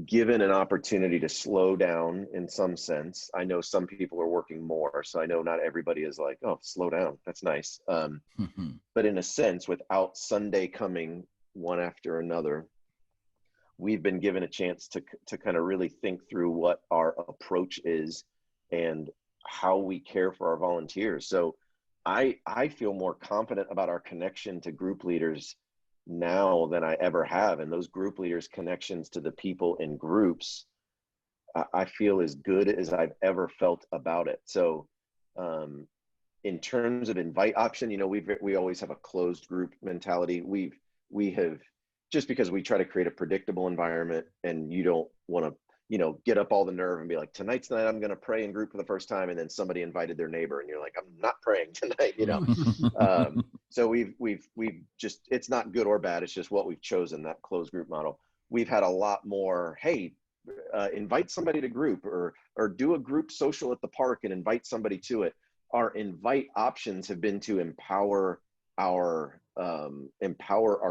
S4: given an opportunity to slow down in some sense. I know some people are working more, so I know not everybody is like, oh, slow down, that's nice. But in a sense, without Sunday coming one after another, we've been given a chance to kind of really think through what our approach is and how we care for our volunteers. So I feel more confident about our connection to group leaders now than I ever have. And those group leaders' connections to the people in groups, I feel as good as I've ever felt about it. So in terms of invite option, we always have a closed group mentality. We have, just because we try to create a predictable environment, and you don't want to, get up all the nerve and be like, tonight's night I'm going to pray in group for the first time, and then somebody invited their neighbor and you're like, I'm not praying tonight, So we've just, it's not good or bad, it's just what we've chosen, that closed group model. We've had a lot more, hey, invite somebody to group, or do a group social at the park and invite somebody to it. Our invite options have been to empower our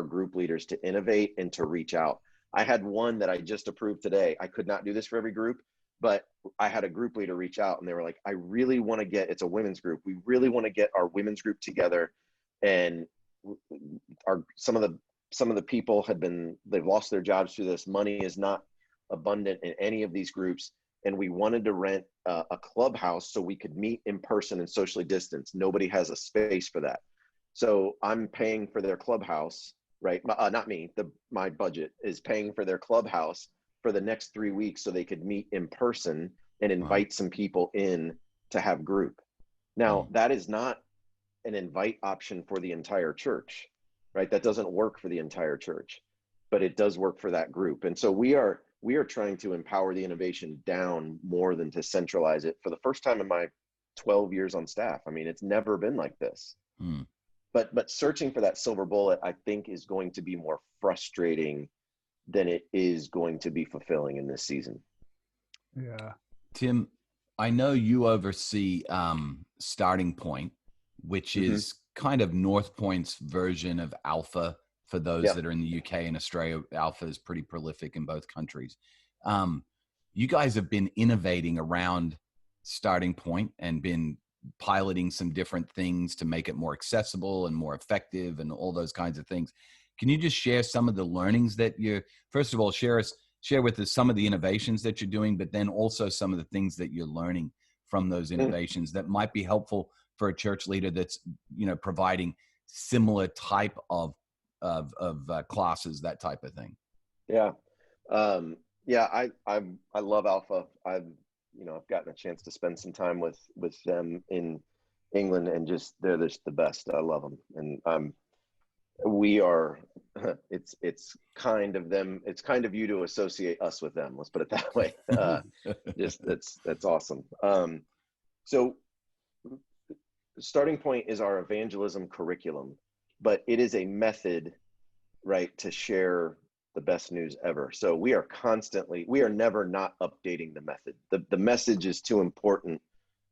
S4: group leaders to innovate and to reach out. I had one that I just approved today. I could not do this for every group, but I had a group leader reach out, and they were like, I really want to get, it's a women's group, we really want to get our women's group together. And some of the people they've lost their jobs through this. Money is not abundant in any of these groups, and we wanted to rent a clubhouse so we could meet in person and socially distance. Nobody has a space for that. So I'm paying for their clubhouse, right? Not me, my budget is paying for their clubhouse for the next 3 weeks so they could meet in person and invite some people in to have group. Now, that is not an invite option for the entire church, right? That doesn't work for the entire church, but it does work for that group. And so we are trying to empower the innovation down more than to centralize it for the first time in my 12 years on staff. I mean, it's never been like this. But searching for that silver bullet, I think, is going to be more frustrating than it is going to be fulfilling in this season.
S3: Yeah.
S2: Tim, I know you oversee Starting Point, which is kind of Northpoint's version of Alpha for those that are in the UK and Australia. Alpha is pretty prolific in both countries. You guys have been innovating around Starting Point and been piloting some different things to make it more accessible and more effective and all those kinds of things. Can you just share some of the learnings that first of all, share with us some of the innovations that you're doing, but then also some of the things that you're learning from those innovations that might be helpful for a church leader that's, providing similar type of classes, that type of thing.
S4: Yeah. I love Alpha. I've gotten a chance to spend some time with them in England, and they're just the best. I love them, and we are. It's kind of them. It's kind of you to associate us with them. Let's put it that way. Just that's awesome. So, starting point is our evangelism curriculum, but it is a method, right, to share the best news ever. So we are never not updating the method. The message is too important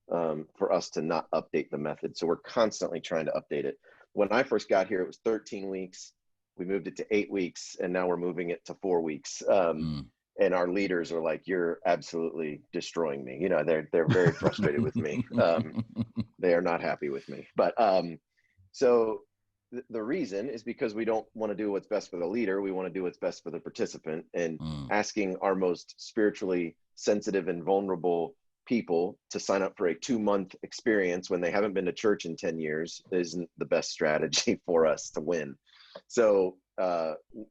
S4: for us to not update the method. So we're constantly trying to update it. When I first got here, it was 13 weeks. We moved it to 8 weeks, and now we're moving it to 4 weeks. And our leaders are like, "You're absolutely destroying me." You know, they're very frustrated with me. They are not happy with me. But so the reason is because we don't want to do what's best for the leader. We want to do what's best for the participant. And asking our most spiritually sensitive and vulnerable people to sign up for a 2-month experience when they haven't been to church in 10 years isn't the best strategy for us to win. So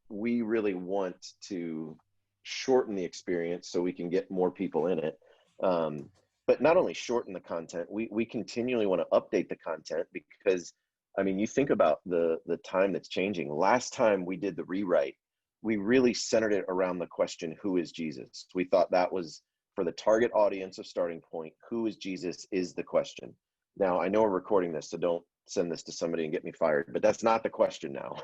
S4: we really want to shorten the experience so we can get more people in it. But not only shorten the content, we continually want to update the content, because I mean, you think about the time that's changing. Last time we did the rewrite, we really centered it around the question, who is Jesus? We thought that was, for the target audience of Starting Point, who is Jesus is the question. Now, I know we're recording this, so don't send this to somebody and get me fired, but that's not the question now.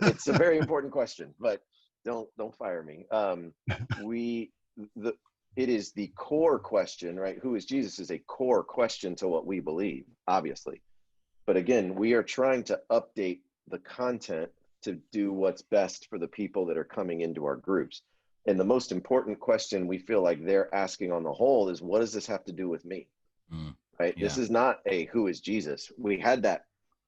S4: It's a very important question, but don't fire me. It is the core question, right? Who is Jesus is a core question to what we believe, obviously. But again, we are trying to update the content to do what's best for the people that are coming into our groups. And the most important question we feel like they're asking on the whole is, what does this have to do with me? Right? Yeah. This is not a who is Jesus. We had that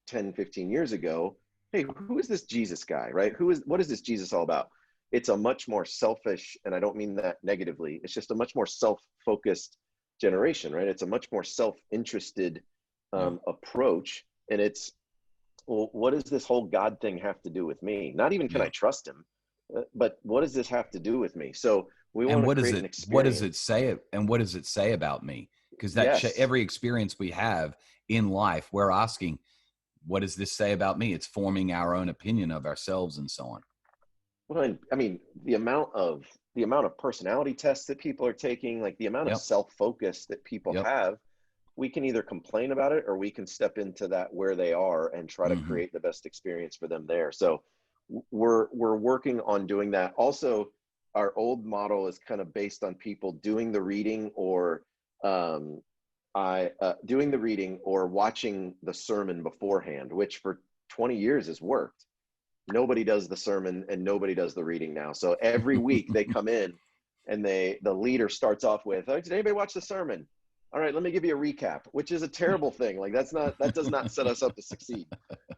S4: 10, 15 years ago. Hey, who is this Jesus guy, right? What is this Jesus all about? It's a much more selfish, and I don't mean that negatively, it's just a much more self-focused generation, right? It's a much more self-interested approach. And it's, well, what does this whole God thing have to do with me? Not even can I trust him, but what does this have to do with me? So we want to create an experience.
S2: What does it say? And what does it say about me? Because every experience we have in life, we're asking, what does this say about me? It's forming our own opinion of ourselves and so on.
S4: Well, I mean, the amount of personality tests that people are taking, like the amount of self-focus that people have, we can either complain about it or we can step into that where they are and try to create the best experience for them there. So we're working on doing that. Also, our old model is kind of based on people doing the reading or doing the reading or watching the sermon beforehand, which for 20 years has worked. Nobody does the sermon and nobody does the reading now. So every week they come in and the leader starts off with, "Oh, did anybody watch the sermon? All right, let me give you a recap," which is a terrible thing. Like that does not set us up to succeed.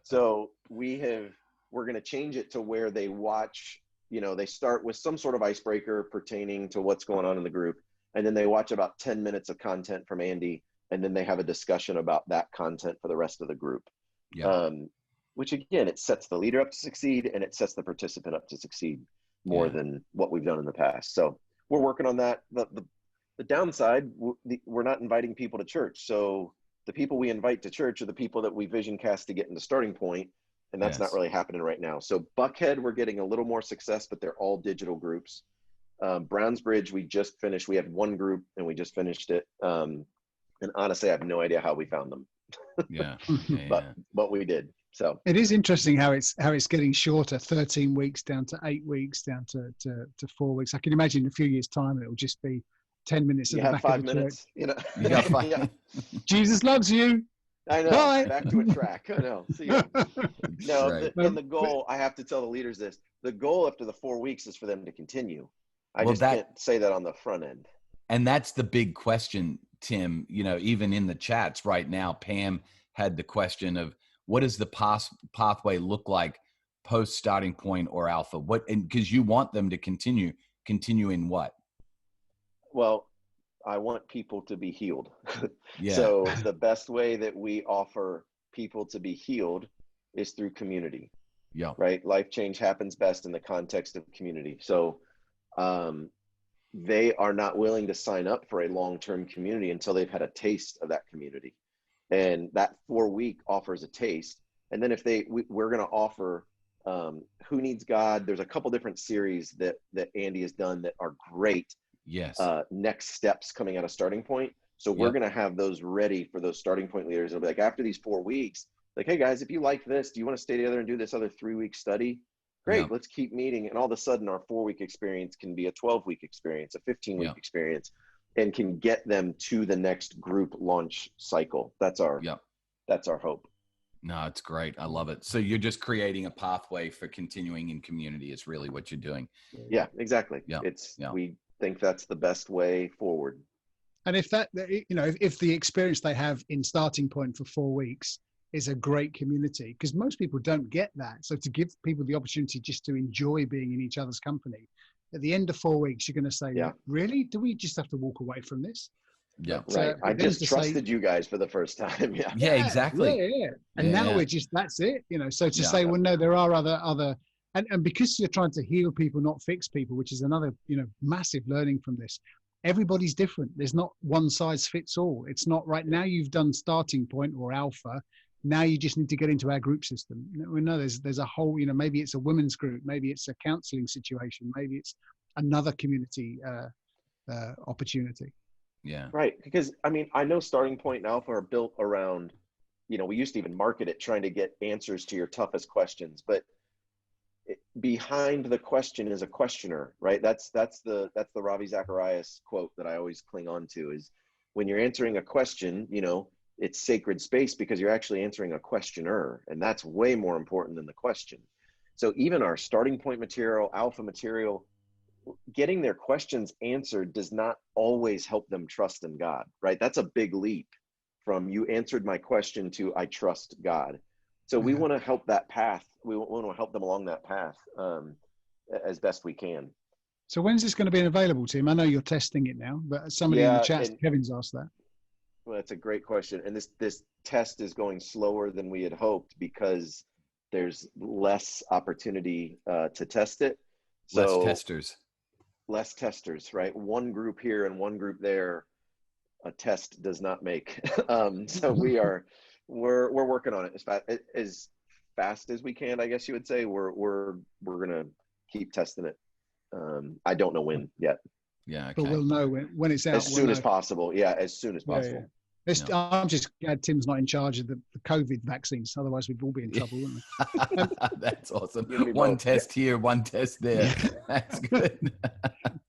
S4: So we're going to change it to where they watch, they start with some sort of icebreaker pertaining to what's going on in the group. And then they watch about 10 minutes of content from Andy. And then they have a discussion about that content for the rest of the group. Yeah. Which again, it sets the leader up to succeed and it sets the participant up to succeed more than what we've done in the past. So we're working on that. The downside, we're not inviting people to church. So the people we invite to church are the people that we vision cast to get into Starting Point, and that's not really happening right now. So Buckhead, we're getting a little more success, but they're all digital groups. Brownsbridge, we just finished. We had one group and we just finished it. And honestly, I have no idea how we found them. But we did. So
S3: it is interesting how it's getting shorter, 13 weeks down to 8 weeks, down to 4 weeks. I can imagine in a few years' time it will just be 10 minutes at the back of the church.
S4: You
S2: got 5 minutes.
S3: Jesus loves you.
S4: I know. Bye. Back to a track. I know. See ya. No,
S2: right.
S4: And the goal, I have to tell the leaders this, the goal after the 4 weeks is for them to continue. I can't say that on the front end.
S2: And that's the big question, Tim. Even in the chats right now, Pam had the question of, what does the pathway look like post Starting Point or Alpha? Because you want them to continue in what?
S4: Well, I want people to be healed. So the best way that we offer people to be healed is through community. Yeah. Right. Life change happens best in the context of community. So they are not willing to sign up for a long-term community until they've had a taste of that community. And that 4-week offers a taste. And then if we're going to offer Who Needs God. There's a couple different series that Andy has done that are great.
S2: Yes.
S4: Next steps coming out of Starting Point. So we're going to have those ready for those Starting Point leaders. It'll be like, after these 4 weeks, like, hey guys, if you like this, do you want to stay together and do this other 3-week study? Great, let's keep meeting. And all of a sudden our 4-week experience can be a 12-week experience, a 15-week experience, and can get them to the next group launch cycle. That's our hope.
S2: No, it's great. I love it. So you're just creating a pathway for continuing in community is really what you're doing.
S4: Yeah, exactly. We think that's the best way forward.
S3: And if that, if the experience they have in Starting Point for 4 weeks is a great community, because most people don't get that. So to give people the opportunity just to enjoy being in each other's company, at the end of 4 weeks, you're going to say, really? Do we just have to walk away from this?
S2: Yeah.
S4: Right. I just trusted you guys for the first time.
S2: Yeah, exactly.
S3: Yeah. And now we're just, that's it. So to say, well, no, there are other, and because you're trying to heal people, not fix people, which is another, massive learning from this. Everybody's different. There's not one size fits all. It's not right now you've done Starting Point or Alpha. Now you just need to get into our group system. We know there's a whole, maybe it's a women's group, maybe it's a counseling situation, maybe it's another community opportunity.
S2: Yeah.
S4: Right. Because I know Starting Point and Alpha are built around, we used to even market it trying to get answers to your toughest questions, but behind the question is a questioner, right? That's the Ravi Zacharias quote that I always cling on to, is when you're answering a question, it's sacred space because you're actually answering a questioner, and that's way more important than the question. So even our Starting Point material, Alpha material, getting their questions answered does not always help them trust in God, right? That's a big leap from you answered my question to I trust God. So we want to help that path. We want to help them along that path as best we can.
S3: So when's this going to be available, Tim? I know you're testing it now, but somebody in the chat, Kevin's asked that.
S4: Well, that's a great question. And this test is going slower than we had hoped because there's less opportunity to test it. So less testers, right? One group here and one group there, a test does not make. So we're working on it as fast as we can, I guess you would say. We're gonna keep testing it. I don't know when yet.
S2: Yeah, okay.
S3: But we'll know when it's out.
S4: As soon as possible. Yeah, as soon as possible.
S3: Yeah. I'm just glad Tim's not in charge of the COVID vaccines. Otherwise, we'd all be in trouble, wouldn't we?
S2: That's awesome. One test here, one test there. That's good.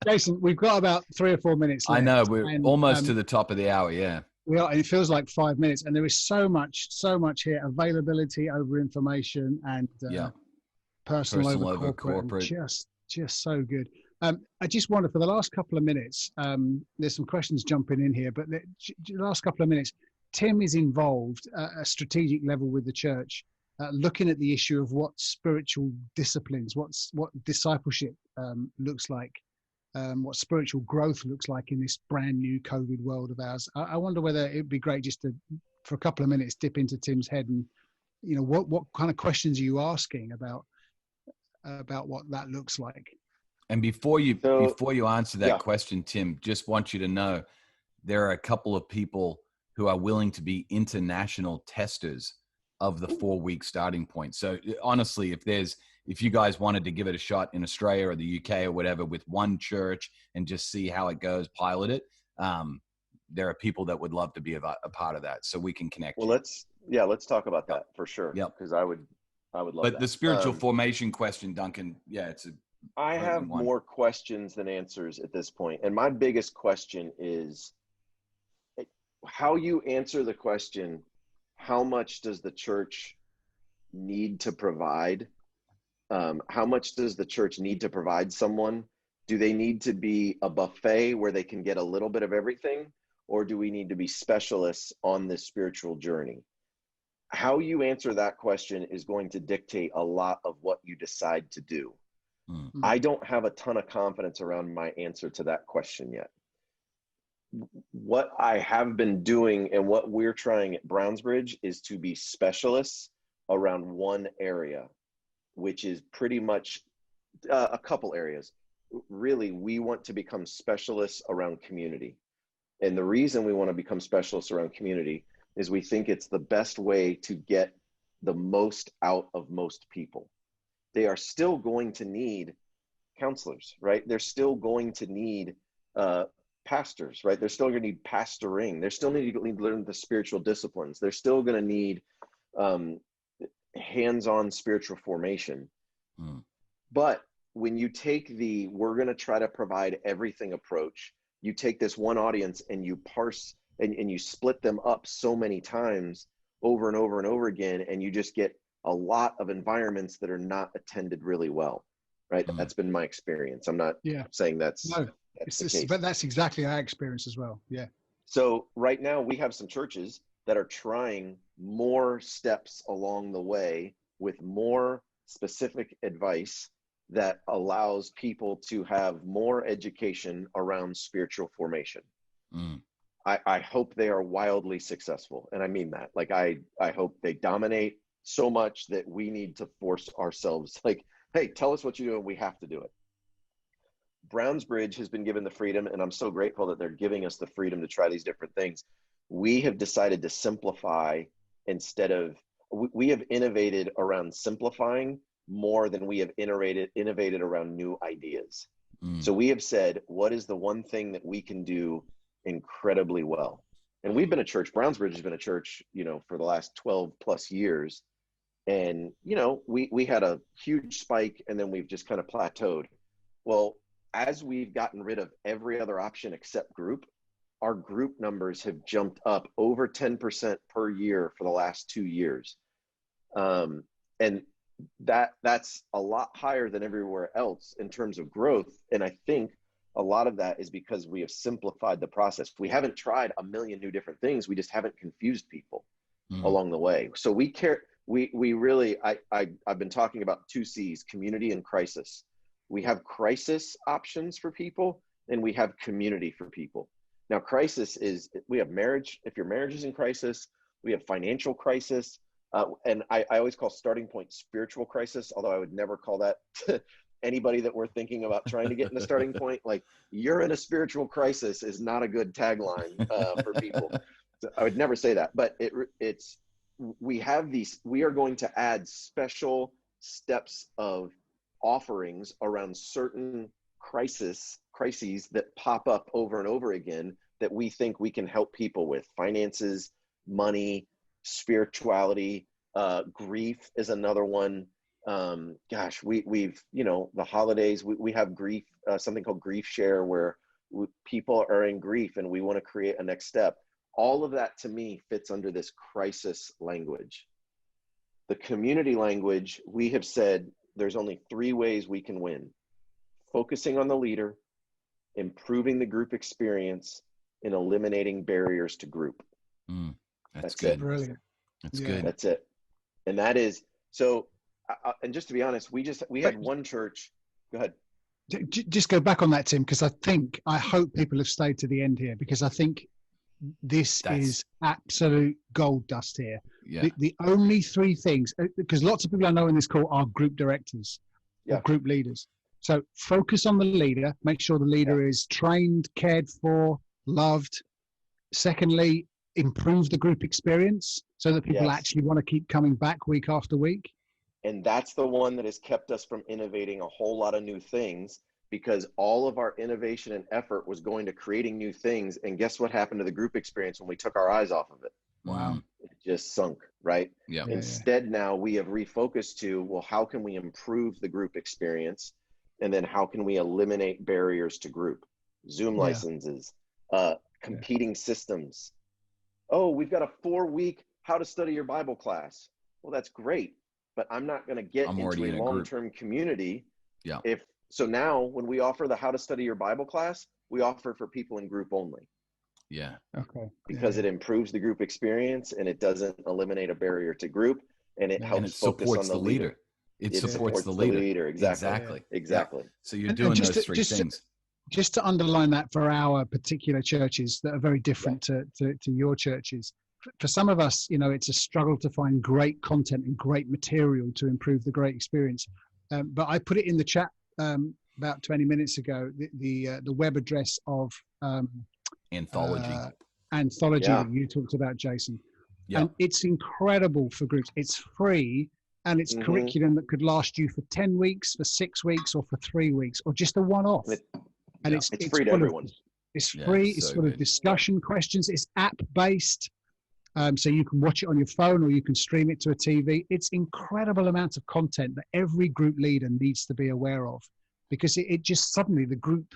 S3: Jason, we've got about 3 or 4 minutes left.
S2: I know. We're almost to the top of the hour, yeah.
S3: We are, and it feels like 5 minutes. And there is so much here. Availability over information and personal over corporate. Just so good. I just wonder, for the last couple of minutes, there's some questions jumping in here, but the last couple of minutes, Tim is involved at a strategic level with the church, looking at the issue of what spiritual disciplines, what discipleship looks like, what spiritual growth looks like in this brand new COVID world of ours. I wonder whether it'd be great just to, for a couple of minutes, dip into Tim's head and, what kind of questions are you asking about what that looks like?
S2: And before you answer that question, Tim, just want you to know there are a couple of people who are willing to be international testers of the 4-week Starting Point. So honestly, if you guys wanted to give it a shot in Australia or the UK or whatever with one church and just see how it goes, pilot it, there are people that would love to be a part of that. So we can connect.
S4: Well, let's talk about that for sure. Yeah, because I would love that.
S2: But the spiritual formation question, Duncan,
S4: I have more questions than answers at this point. And my biggest question is how you answer the question, how much does the church need to provide? How much does the church need to provide someone? Do they need to be a buffet where they can get a little bit of everything? Or do we need to be specialists on this spiritual journey? How you answer that question is going to dictate a lot of what you decide to do. I don't have a ton of confidence around my answer to that question yet. What I have been doing and what we're trying at Brownsbridge is to be specialists around one area, which is pretty much a couple areas. Really, we want to become specialists around community. And the reason we want to become specialists around community is we think it's the best way to get the most out of most people. They are still going to need counselors, right? They're still going to need pastors, right? They're still going to need pastoring. They're still need to learn the spiritual disciplines. They're still going to need hands-on spiritual formation. But when you take the we're going to try to provide everything approach, you take this one audience and you parse and you split them up so many times over and over and over again, and you just get a lot of environments that are not attended really well, right? That's been my experience. I'm not saying that's the case.
S3: But that's exactly our experience as well. Yeah.
S4: So right now we have some churches that are trying more steps along the way with more specific advice that allows people to have more education around spiritual formation. I hope they are wildly successful. And I mean that. Like, I hope they dominate so much that we need to force ourselves, like, hey, tell us what you do and we have to do it. Brownsbridge has been given the freedom, and I'm so grateful that they're giving us the freedom to try these different things. We have decided to simplify instead of, we have innovated around simplifying more than we have innovated around new ideas. So we have said, what is the one thing that we can do incredibly well? And we've been a church, Brownsbridge has been a church, for the last 12 plus years. And, we had a huge spike and then we've just kind of plateaued. Well, as we've gotten rid of every other option except group, our group numbers have jumped up over 10% per year for the last 2 years. And that's a lot higher than everywhere else in terms of growth. And I think a lot of that is because we have simplified the process. We haven't tried a million new different things. We just haven't confused people along the way. So we care. We really, I've been talking about 2 C's, community and crisis. We have crisis options for people and we have community for people. Now, crisis is, we have marriage. If your marriage is in crisis, we have financial crisis. And I always call starting point spiritual crisis, although I would never call that to anybody that we're thinking about trying to get in a starting point. Like, you're in a spiritual crisis is not a good tagline for people. So I would never say that, but we are going to add special steps of offerings around certain crises that pop up over and over again that we think we can help people with. Finances, money, spirituality, grief is another one. We've the holidays, we have grief, something called Grief Share, where people are in grief and we want to create a next step. All of that to me fits under this crisis language. The community language, we have said there's only 3 ways we can win: focusing on the leader, improving the group experience, and eliminating barriers to group.
S2: That's good.
S3: It. Brilliant.
S2: That's good.
S4: That's it. And that is, so, and just to be honest, we had one church. Go ahead.
S3: Just go back on that, Tim, because I hope people have stayed to the end here, because I think this is absolute gold dust here. Yeah. The only 3 things, because lots of people I know in this call are group directors or group leaders. So focus on the leader, make sure the leader is trained, cared for, loved. Secondly, improve the group experience so that people actually want to keep coming back week after week.
S4: And that's the one that has kept us from innovating a whole lot of new things, because all of our innovation and effort was going to creating new things. And guess what happened to the group experience when we took our eyes off of it?
S2: Wow.
S4: It just sunk, right?
S2: Yeah.
S4: Instead, now we have refocused to, well, how can we improve the group experience? And then how can we eliminate barriers to group? Zoom licenses, competing systems. Oh, we've got a 4-week how to study your Bible class. Well, that's great, but I'm not going to get into a long-term community.
S2: Yeah.
S4: So now when we offer the how to study your Bible class, we offer for people in group only.
S2: Yeah.
S3: Okay.
S4: Because it improves the group experience and it doesn't eliminate a barrier to group, and it helps focus on the leader.
S2: It supports the leader.
S4: Exactly.
S2: Yeah. So you're doing those 3 things.
S3: Just to underline that for our particular churches that are very different to your churches. For some of us, it's a struggle to find great content and great material to improve the great experience. But I put it in the chat about 20 minutes ago, the web address of
S2: Anthology
S3: that you talked about, Jason. And it's incredible for groups. It's free, and it's curriculum that could last you for 10 weeks, for 6 weeks, or for 3 weeks, or just a one-off. And it's
S4: free to everyone.
S3: It's free. It's full of discussion questions. It's app-based. So you can watch it on your phone or you can stream it to a TV. It's incredible amounts of content that every group leader needs to be aware of, because it just suddenly the group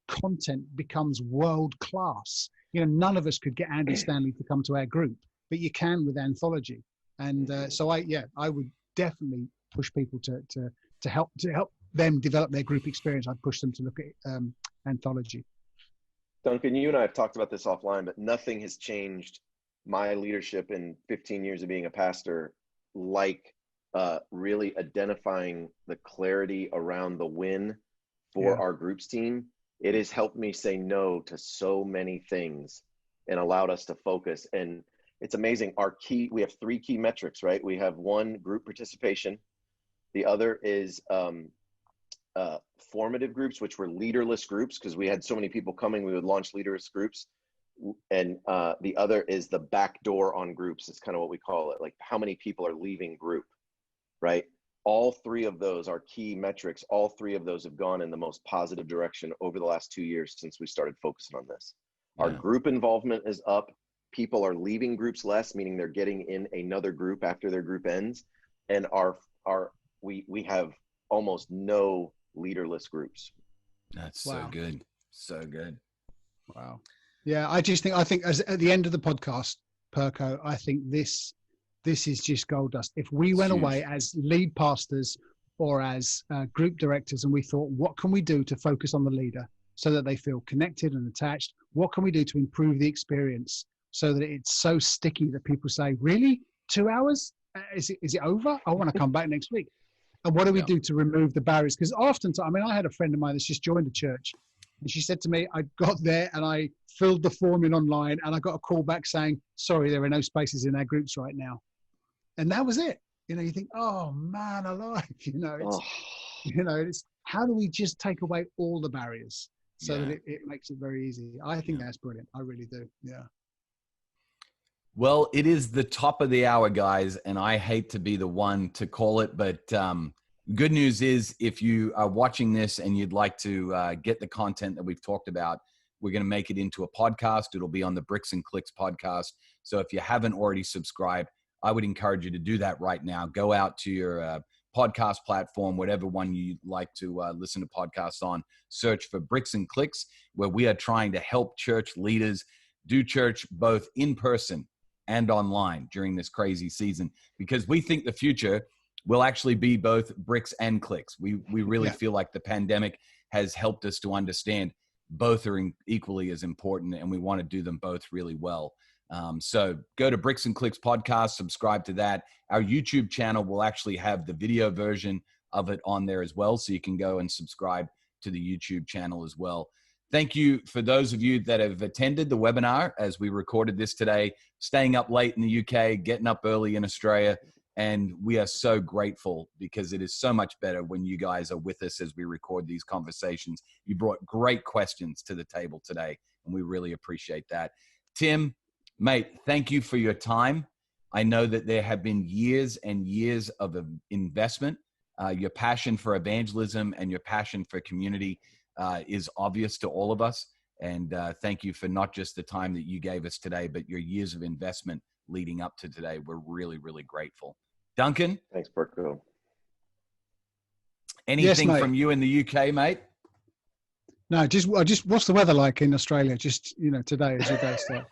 S3: content becomes world class. None of us could get Andy Stanley to come to our group, but you can with Anthology. And so I would definitely push people to help them develop their group experience. I'd push them to look at Anthology.
S4: Duncan, you and I have talked about this offline, but nothing has changed my leadership in 15 years of being a pastor, like really identifying the clarity around the win for our groups team. It has helped me say no to so many things and allowed us to focus. And it's amazing. We have 3 key metrics, right? We have 1, group participation. The other is formative groups, which were leaderless groups, because we had so many people coming, we would launch leaderless groups. And the other is the back door on groups. It's kind of what we call it, like how many people are leaving group, right? All 3 of those are key metrics. All 3 of those have gone in the most positive direction over the last 2 years since we started focusing on this. Our group involvement is up. People are leaving groups less, meaning they're getting in another group after their group ends. And we have almost no leaderless groups.
S2: That's so good. So good.
S3: Wow. Yeah, I think as at the end of the podcast, Perko, I think this is just gold dust. If we went away as lead pastors or as group directors and we thought, what can we do to focus on the leader so that they feel connected and attached? What can we do to improve the experience so that it's so sticky that people say, really? 2 hours? Is it over? I want to come back next week. And what do we do to remove the barriers? Because often, I had a friend of mine that's just joined a church, and she said to me, I got there and I filled the form in online and I got a call back saying, sorry, there are no spaces in our groups right now. And that was it. You think, oh man alive, it's how do we just take away all the barriers so that it makes it very easy? I think that's brilliant. I really do. Yeah.
S2: Well, it is the top of the hour, guys, and I hate to be the one to call it, but good news is if you are watching this and you'd like to get the content that we've talked about, we're going to make it into a podcast. It'll be on the Bricks and Clicks podcast. So if you haven't already subscribed, I would encourage you to do that right now. Go out to your podcast platform, whatever one you like to listen to podcasts on. Search for Bricks and Clicks, where we are trying to help church leaders do church both in person and online during this crazy season, because we think the future will actually be both bricks and clicks. We really feel like the pandemic has helped us to understand both are equally as important, and we want to do them both really well. So go to Bricks and Clicks podcast, subscribe to that. Our YouTube channel will actually have the video version of it on there as well, so you can go and subscribe to the YouTube channel as well. Thank you for those of you that have attended the webinar as we recorded this today, staying up late in the UK, getting up early in Australia. And we are so grateful because it is so much better when you guys are with us as we record these conversations. You brought great questions to the table today, and we really appreciate that. Tim, mate, thank you for your time. I know that there have been years and years of investment. Your passion for evangelism and your passion for community is obvious to all of us. And thank you for not just the time that you gave us today, but your years of investment leading up to today. We're really, really grateful. Duncan?
S4: Thanks, Perko.
S2: Anything from you in the UK, mate?
S3: No, just what's the weather like in Australia? Just, today as your day starts.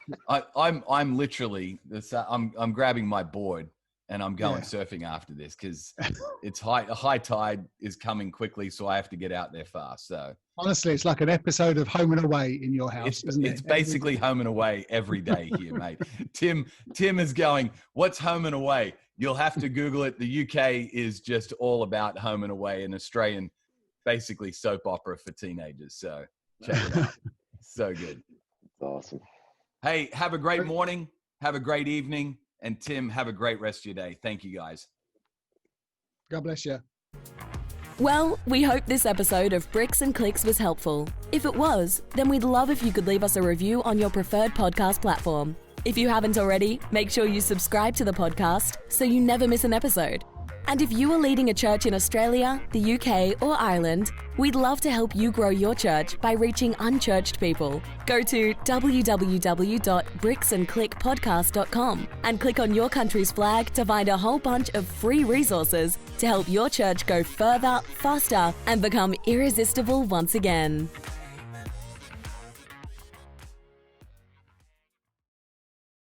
S2: I'm literally, I'm grabbing my board and I'm going surfing after this because it's high tide is coming quickly, so I have to get out there fast. So
S3: honestly, it's like an episode of Home and Away in your house, isn't it?
S2: It's basically Home and Away every day here, mate. Tim is going, what's Home and Away? You'll have to Google it. The UK is just all about Home and Away, an Australian, basically soap opera for teenagers. So check it out. So good.
S4: Awesome.
S2: Hey, have a great morning. Have a great evening. And Tim, have a great rest of your day. Thank you, guys.
S3: God bless you.
S1: Well, we hope this episode of Bricks and Clicks was helpful. If it was, then we'd love if you could leave us a review on your preferred podcast platform. If you haven't already, make sure you subscribe to the podcast so you never miss an episode. And if you are leading a church in Australia, the UK, or Ireland, we'd love to help you grow your church by reaching unchurched people. Go to www.bricksandclickpodcast.com and click on your country's flag to find a whole bunch of free resources to help your church go further, faster, and become irresistible once again.